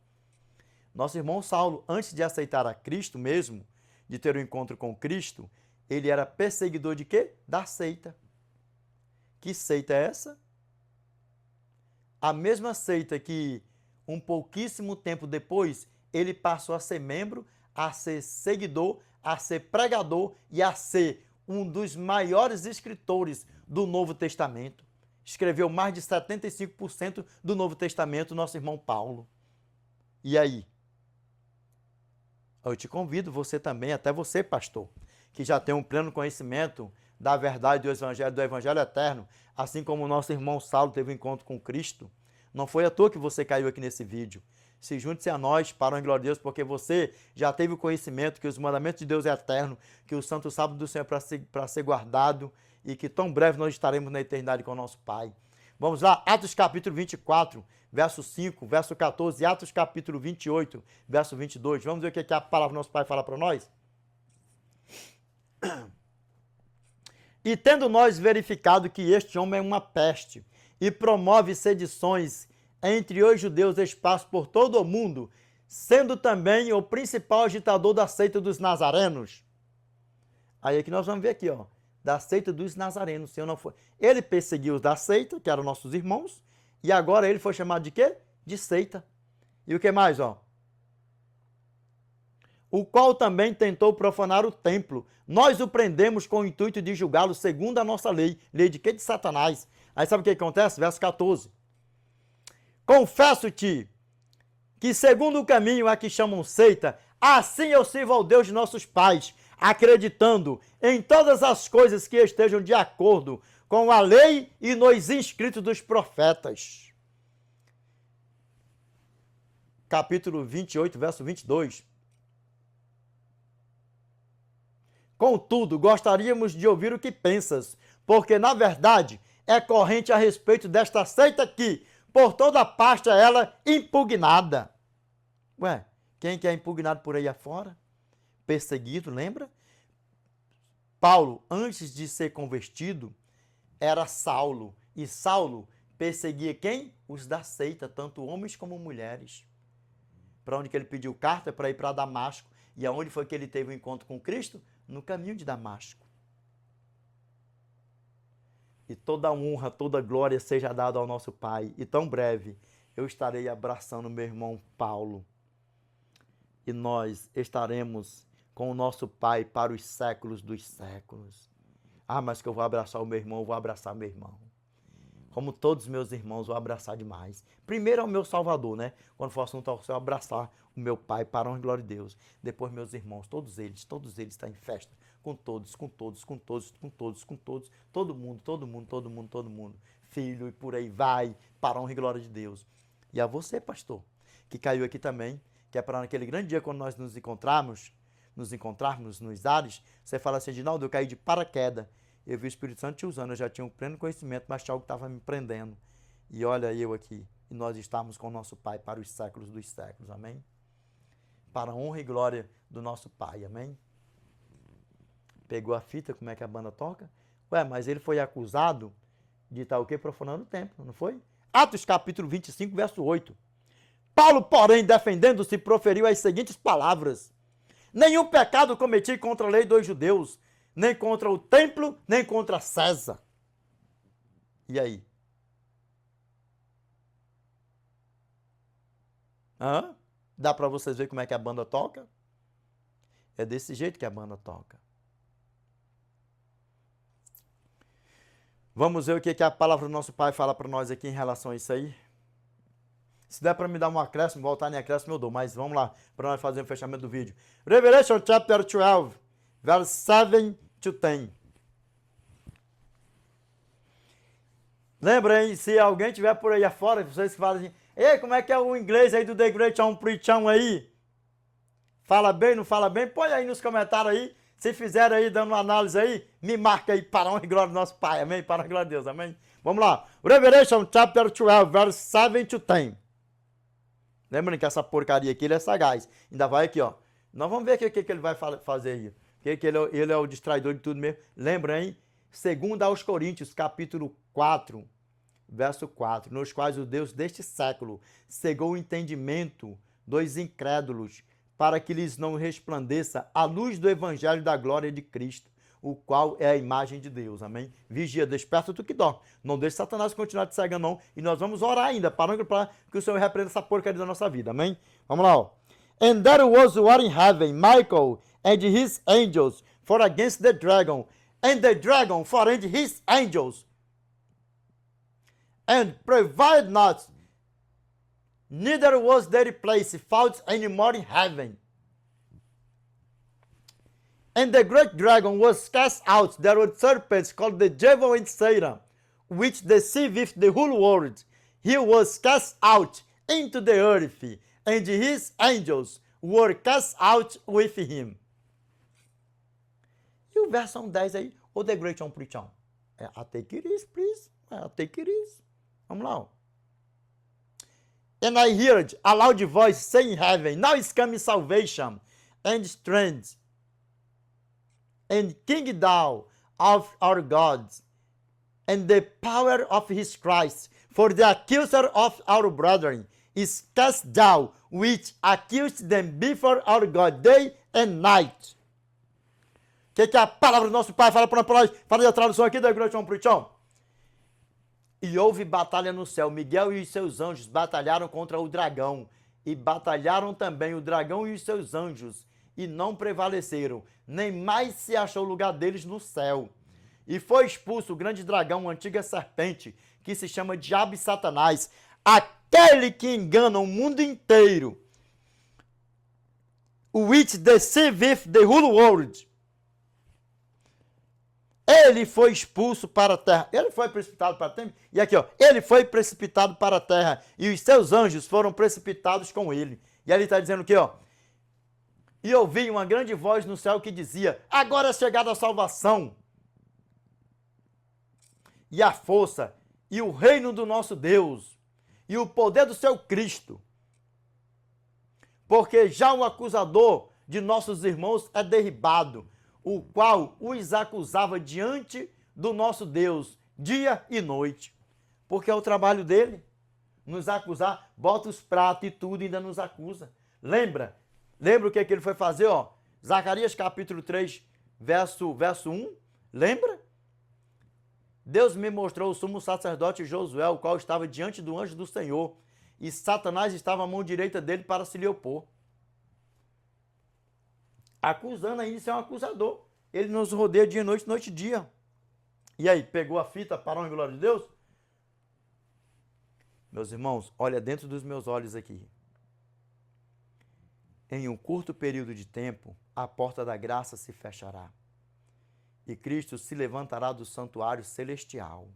Nosso irmão Saulo, antes de aceitar a Cristo mesmo, de ter um encontro com Cristo, ele era perseguidor de quê? Da seita. Que seita é essa? A mesma seita que, um pouquíssimo tempo depois, ele passou a ser membro, a ser seguidor, a ser pregador e a ser um dos maiores escritores do Novo Testamento. Escreveu mais de 75% do Novo Testamento, nosso irmão Paulo. E aí? Eu te convido, você também, até você, pastor, que já tem um pleno conhecimento da verdade do Evangelho eterno, assim como o nosso irmão Saulo teve um encontro com Cristo. Não foi à toa que você caiu aqui nesse vídeo. Se junte-se a nós para a glória de Deus, porque você já teve o conhecimento que os mandamentos de Deus é eterno, que o santo sábado do Senhor é para ser guardado e que tão breve nós estaremos na eternidade com o nosso Pai. Vamos lá, Atos capítulo 24, verso 5, verso 14, Atos capítulo 28, verso 22. Vamos ver o que a palavra do nosso Pai fala para nós? E tendo nós verificado que este homem é uma peste e promove sedições entre os judeus espaço por todo o mundo, sendo também o principal agitador da seita dos nazarenos. Aí é que nós vamos ver aqui, ó, da seita dos nazarenos. Se eu não for... Ele perseguiu os da seita, que eram nossos irmãos, e agora ele foi chamado de quê? De seita. E o que mais, ó? O qual também tentou profanar o templo. Nós o prendemos com o intuito de julgá-lo segundo a nossa lei. Lei de quê? De Satanás. Aí sabe o que acontece? Verso 14. Confesso-te que segundo o caminho a que chamam seita, assim eu sirvo ao Deus de nossos pais, acreditando em todas as coisas que estejam de acordo com a lei e nos inscritos dos profetas. Capítulo 28, verso 22. Contudo, gostaríamos de ouvir o que pensas, porque, na verdade, é corrente a respeito desta seita que, por toda parte, é ela impugnada. Ué, quem que é impugnado por aí afora? Perseguido, lembra? Paulo, antes de ser convertido, era Saulo. E Saulo perseguia quem? Os da seita, tanto homens como mulheres. Para onde que ele pediu carta? Para ir para Damasco. E aonde foi que ele teve o encontro com Cristo? No caminho de Damasco. E toda honra, toda glória seja dada ao nosso Pai. E tão breve eu estarei abraçando meu irmão Paulo. E nós estaremos com o nosso Pai para os séculos dos séculos. Ah, mas que eu vou abraçar o meu irmão, eu vou abraçar meu irmão. Como todos os meus irmãos, vou abraçar demais. Primeiro é o meu Salvador, né? Quando for assunto ao céu, abraçar o meu Pai para a honra e glória de Deus. Depois meus irmãos, todos eles estão em festa. Com todos. Todo mundo. Filho e por aí vai, para a honra e glória de Deus. E a você, pastor, que caiu aqui também, que é para naquele grande dia quando nós nos encontrarmos nos ares, você fala assim, Edinaldo, eu caí de paraquedas. Eu vi o Espírito Santo te usando, eu já tinha um pleno conhecimento, mas tinha algo que estava me prendendo. E olha eu aqui, e nós estamos com o nosso Pai para os séculos dos séculos, amém? Para a honra e glória do nosso Pai, amém? Pegou a fita, como é que a banda toca? Ué, mas ele foi acusado de estar o quê? Profanando o templo, não foi? Atos capítulo 25, verso 8. Paulo, porém, defendendo-se, proferiu as seguintes palavras. Nenhum pecado cometi contra a lei dos judeus, nem contra o templo, nem contra César. E aí? Hã? Dá para vocês verem como é que a banda toca? É desse jeito que a banda toca. Vamos ver o que a palavra do nosso Pai fala para nós aqui em relação a isso aí. Se der para me dar um acréscimo, voltar em acréscimo, eu dou. Mas vamos lá, para nós fazer o fechamento do vídeo. Revelation chapter 12, verse 7 to 10. Lembrem, se alguém tiver por aí afora, vocês que falam assim, ei, como é que é o inglês aí do The Great Preachão aí? Fala bem, não fala bem? Põe aí nos comentários aí. Se fizer aí, dando uma análise aí, me marca aí para a honra e glória do nosso Pai, amém? Para a glória de Deus, amém? Vamos lá. Revelation chapter 12, verse 7 to 10. Lembrando que essa porcaria aqui, ele é sagaz. Ainda vai aqui, ó. Nós vamos ver o que ele vai fazer aí. Que ele é o distraidor de tudo mesmo. Lembra, hein? 2 aos Coríntios, capítulo 4, verso 4. Nos quais o Deus deste século cegou o entendimento dos incrédulos, para que lhes não resplandeça a luz do evangelho da glória de Cristo, o qual é a imagem de Deus. Amém? Vigia, desperta tu que dorme. Não deixe Satanás continuar te cegando, não. E nós vamos orar ainda, para que o Senhor repreenda essa porcaria da nossa vida. Amém? Vamos lá, ó. And there was war in heaven, Michael and his angels fought against the dragon, and the dragon fought and his angels, and prevailed not, neither was their place found any more in heaven. And the great dragon was cast out, there were serpents called the devil and Satan, which deceiveth the whole world. He was cast out into the earth, and his angels were cast out with him. E o verso 10 aí, o The Great on Preachão. I take it easy, please. I take it easy. Vamos lá. And I heard a loud voice saying in heaven, now is coming salvation, and strength, and kingdom of our God, and the power of his Christ, for the accuser of our brethren is cast down, which accused them before our God day and night. O que a palavra do nosso Pai fala para nós? Fala a tradução aqui da Igreja Preachão. E houve batalha no céu. Miguel e os seus anjos batalharam contra o dragão. E batalharam também o dragão e os seus anjos. E não prevaleceram. Nem mais se achou lugar deles no céu. E foi expulso o grande dragão, a antiga serpente, que se chama Diabo e Satanás. Aquele que engana o mundo inteiro. Which deceiveth the whole world. Ele foi expulso para a terra. Ele foi precipitado para a terra. E aqui, ó. Ele foi precipitado para a terra. E os seus anjos foram precipitados com ele. E aí ele está dizendo o quê, ó? E ouvi uma grande voz no céu que dizia, agora é chegada a salvação. E a força. E o reino do nosso Deus. E o poder do seu Cristo. Porque já o acusador de nossos irmãos é derribado, o qual os acusava diante do nosso Deus, dia e noite. Porque é o trabalho dele, nos acusar, bota os pratos e tudo e ainda nos acusa. Lembra o que ele foi fazer, ó? Zacarias capítulo 3, verso 1, lembra? Deus me mostrou o sumo sacerdote Josué, o qual estava diante do anjo do Senhor, e Satanás estava à mão direita dele para se lhe opor. Acusando ainda, isso é um acusador. Ele nos rodeia dia e noite, noite e dia. E aí, pegou a fita, parou em glória de Deus? Meus irmãos, olha dentro dos meus olhos aqui. Em um curto período de tempo, a porta da graça se fechará. E Cristo se levantará do santuário celestial.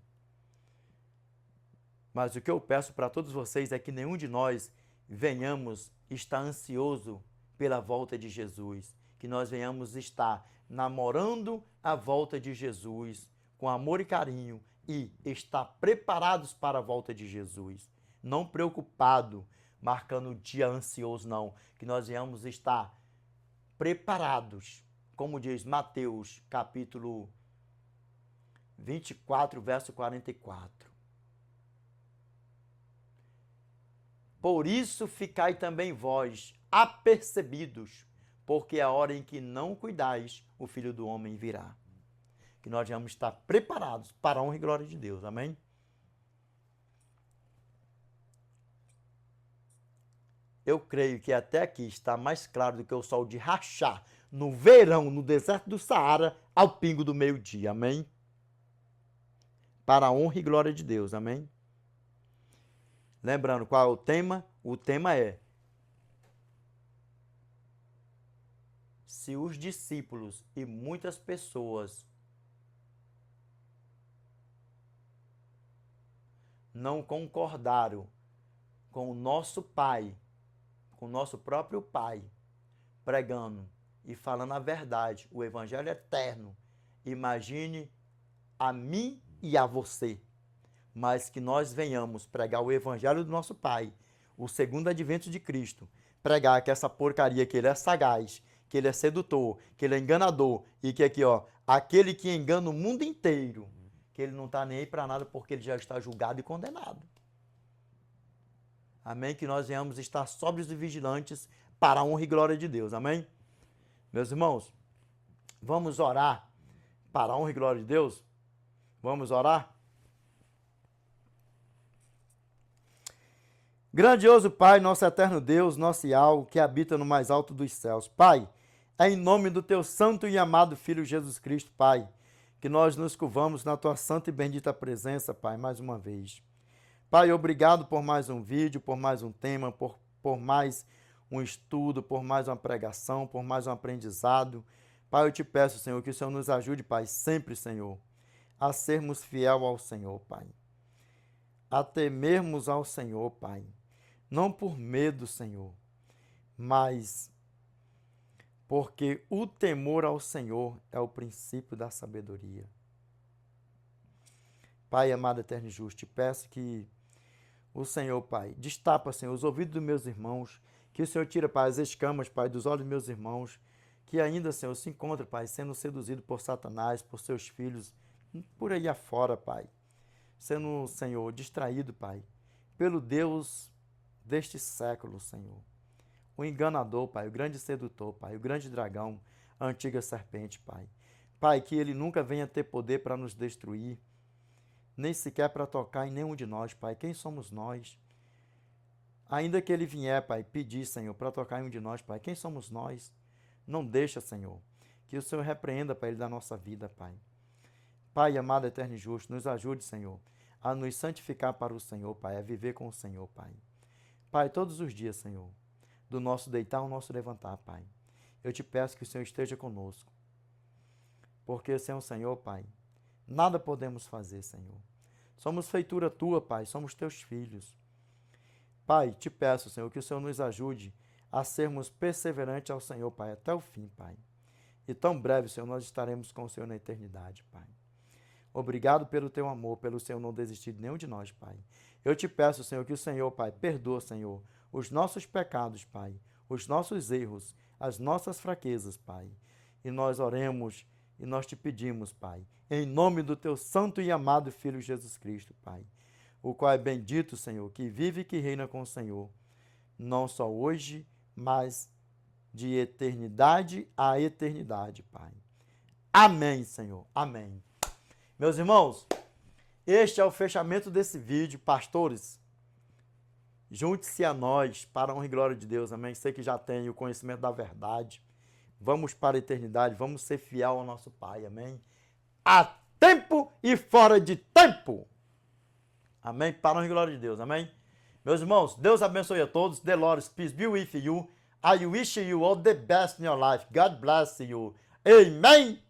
Mas o que eu peço para todos vocês é que nenhum de nós venhamos estar ansioso pela volta de Jesus. Que nós venhamos estar namorando a volta de Jesus com amor e carinho e estar preparados para a volta de Jesus. Não preocupado, marcando o dia ansioso, não. Que nós venhamos estar preparados, como diz Mateus, capítulo 24, verso 44. Por isso ficai também vós apercebidos, porque a hora em que não cuidais, o Filho do Homem virá. Que nós vamos estar preparados para a honra e glória de Deus. Amém? Eu creio que até aqui está mais claro do que o sol de rachar no verão, no deserto do Saara, ao pingo do meio-dia. Amém? Para a honra e glória de Deus. Amém? Lembrando qual é o tema? O tema é: se os discípulos e muitas pessoas não concordaram com o nosso Pai, com o nosso próprio Pai, pregando e falando a verdade, o Evangelho eterno, imagine a mim e a você. Mas que nós venhamos pregar o Evangelho do nosso Pai, o segundo advento de Cristo, pregar que essa porcaria, que ele é sagaz, que ele é sedutor, que ele é enganador e que aqui, ó, aquele que engana o mundo inteiro, que ele não está nem aí para nada porque ele já está julgado e condenado. Amém? Que nós venhamos estar sóbrios e vigilantes para a honra e glória de Deus. Amém? Meus irmãos, vamos orar para a honra e glória de Deus? Vamos orar? Grandioso Pai, nosso eterno Deus, nosso Yahweh, que habita no mais alto dos céus. Pai, é em nome do teu santo e amado Filho Jesus Cristo, Pai, que nós nos curvamos na tua santa e bendita presença, Pai, mais uma vez. Pai, obrigado por mais um vídeo, por mais um tema, por mais um estudo, por mais uma pregação, por mais um aprendizado. Pai, eu te peço, Senhor, que o Senhor nos ajude, Pai, sempre, Senhor, a sermos fiel ao Senhor, Pai. A temermos ao Senhor, Pai. Não por medo, Senhor, mas porque o temor ao Senhor é o princípio da sabedoria. Pai amado, eterno e justo, te peço que o Senhor, Pai, destapa, Senhor, os ouvidos dos meus irmãos, que o Senhor tira, Pai, as escamas, Pai, dos olhos dos meus irmãos, que ainda, Senhor, se encontra, Pai, sendo seduzido por Satanás, por seus filhos, por aí afora, Pai, sendo, Senhor, distraído, Pai, pelo Deus deste século, Senhor. O enganador, Pai, o grande sedutor, Pai, o grande dragão, a antiga serpente, Pai. Pai, que ele nunca venha ter poder para nos destruir, nem sequer para tocar em nenhum de nós, Pai. Quem somos nós? Ainda que ele vier, Pai, pedir, Senhor, para tocar em um de nós, Pai. Quem somos nós? Não deixa, Senhor, que o Senhor repreenda, Pai, ele da nossa vida, Pai. Pai, amado, eterno e justo, nos ajude, Senhor, a nos santificar para o Senhor, Pai, a viver com o Senhor, Pai. Pai, todos os dias, Senhor, do nosso deitar ao nosso levantar, Pai, eu te peço que o Senhor esteja conosco. Porque sem o Senhor, Pai, nada podemos fazer, Senhor. Somos feitura tua, Pai, somos teus filhos. Pai, te peço, Senhor, que o Senhor nos ajude a sermos perseverantes ao Senhor, Pai, até o fim, Pai. E tão breve, Senhor, nós estaremos com o Senhor na eternidade, Pai. Obrigado pelo teu amor, pelo Senhor não desistir de nenhum de nós, Pai. Eu te peço, Senhor, que o Senhor, Pai, perdoa, Senhor, os nossos pecados, Pai, os nossos erros, as nossas fraquezas, Pai. E nós oremos e nós te pedimos, Pai, em nome do teu santo e amado Filho Jesus Cristo, Pai, o qual é bendito, Senhor, que vive e que reina com o Senhor, não só hoje, mas de eternidade a eternidade, Pai. Amém, Senhor. Amém. Meus irmãos, este é o fechamento desse vídeo. Pastores, junte-se a nós para a honra e glória de Deus. Amém. Sei que já tem o conhecimento da verdade. Vamos para a eternidade. Vamos ser fiel ao nosso Pai. Amém. A tempo e fora de tempo. Amém. Para a honra e glória de Deus. Amém. Meus irmãos, Deus abençoe a todos. The Lord peace be with you. I wish you all the best in your life. God bless you. Amen.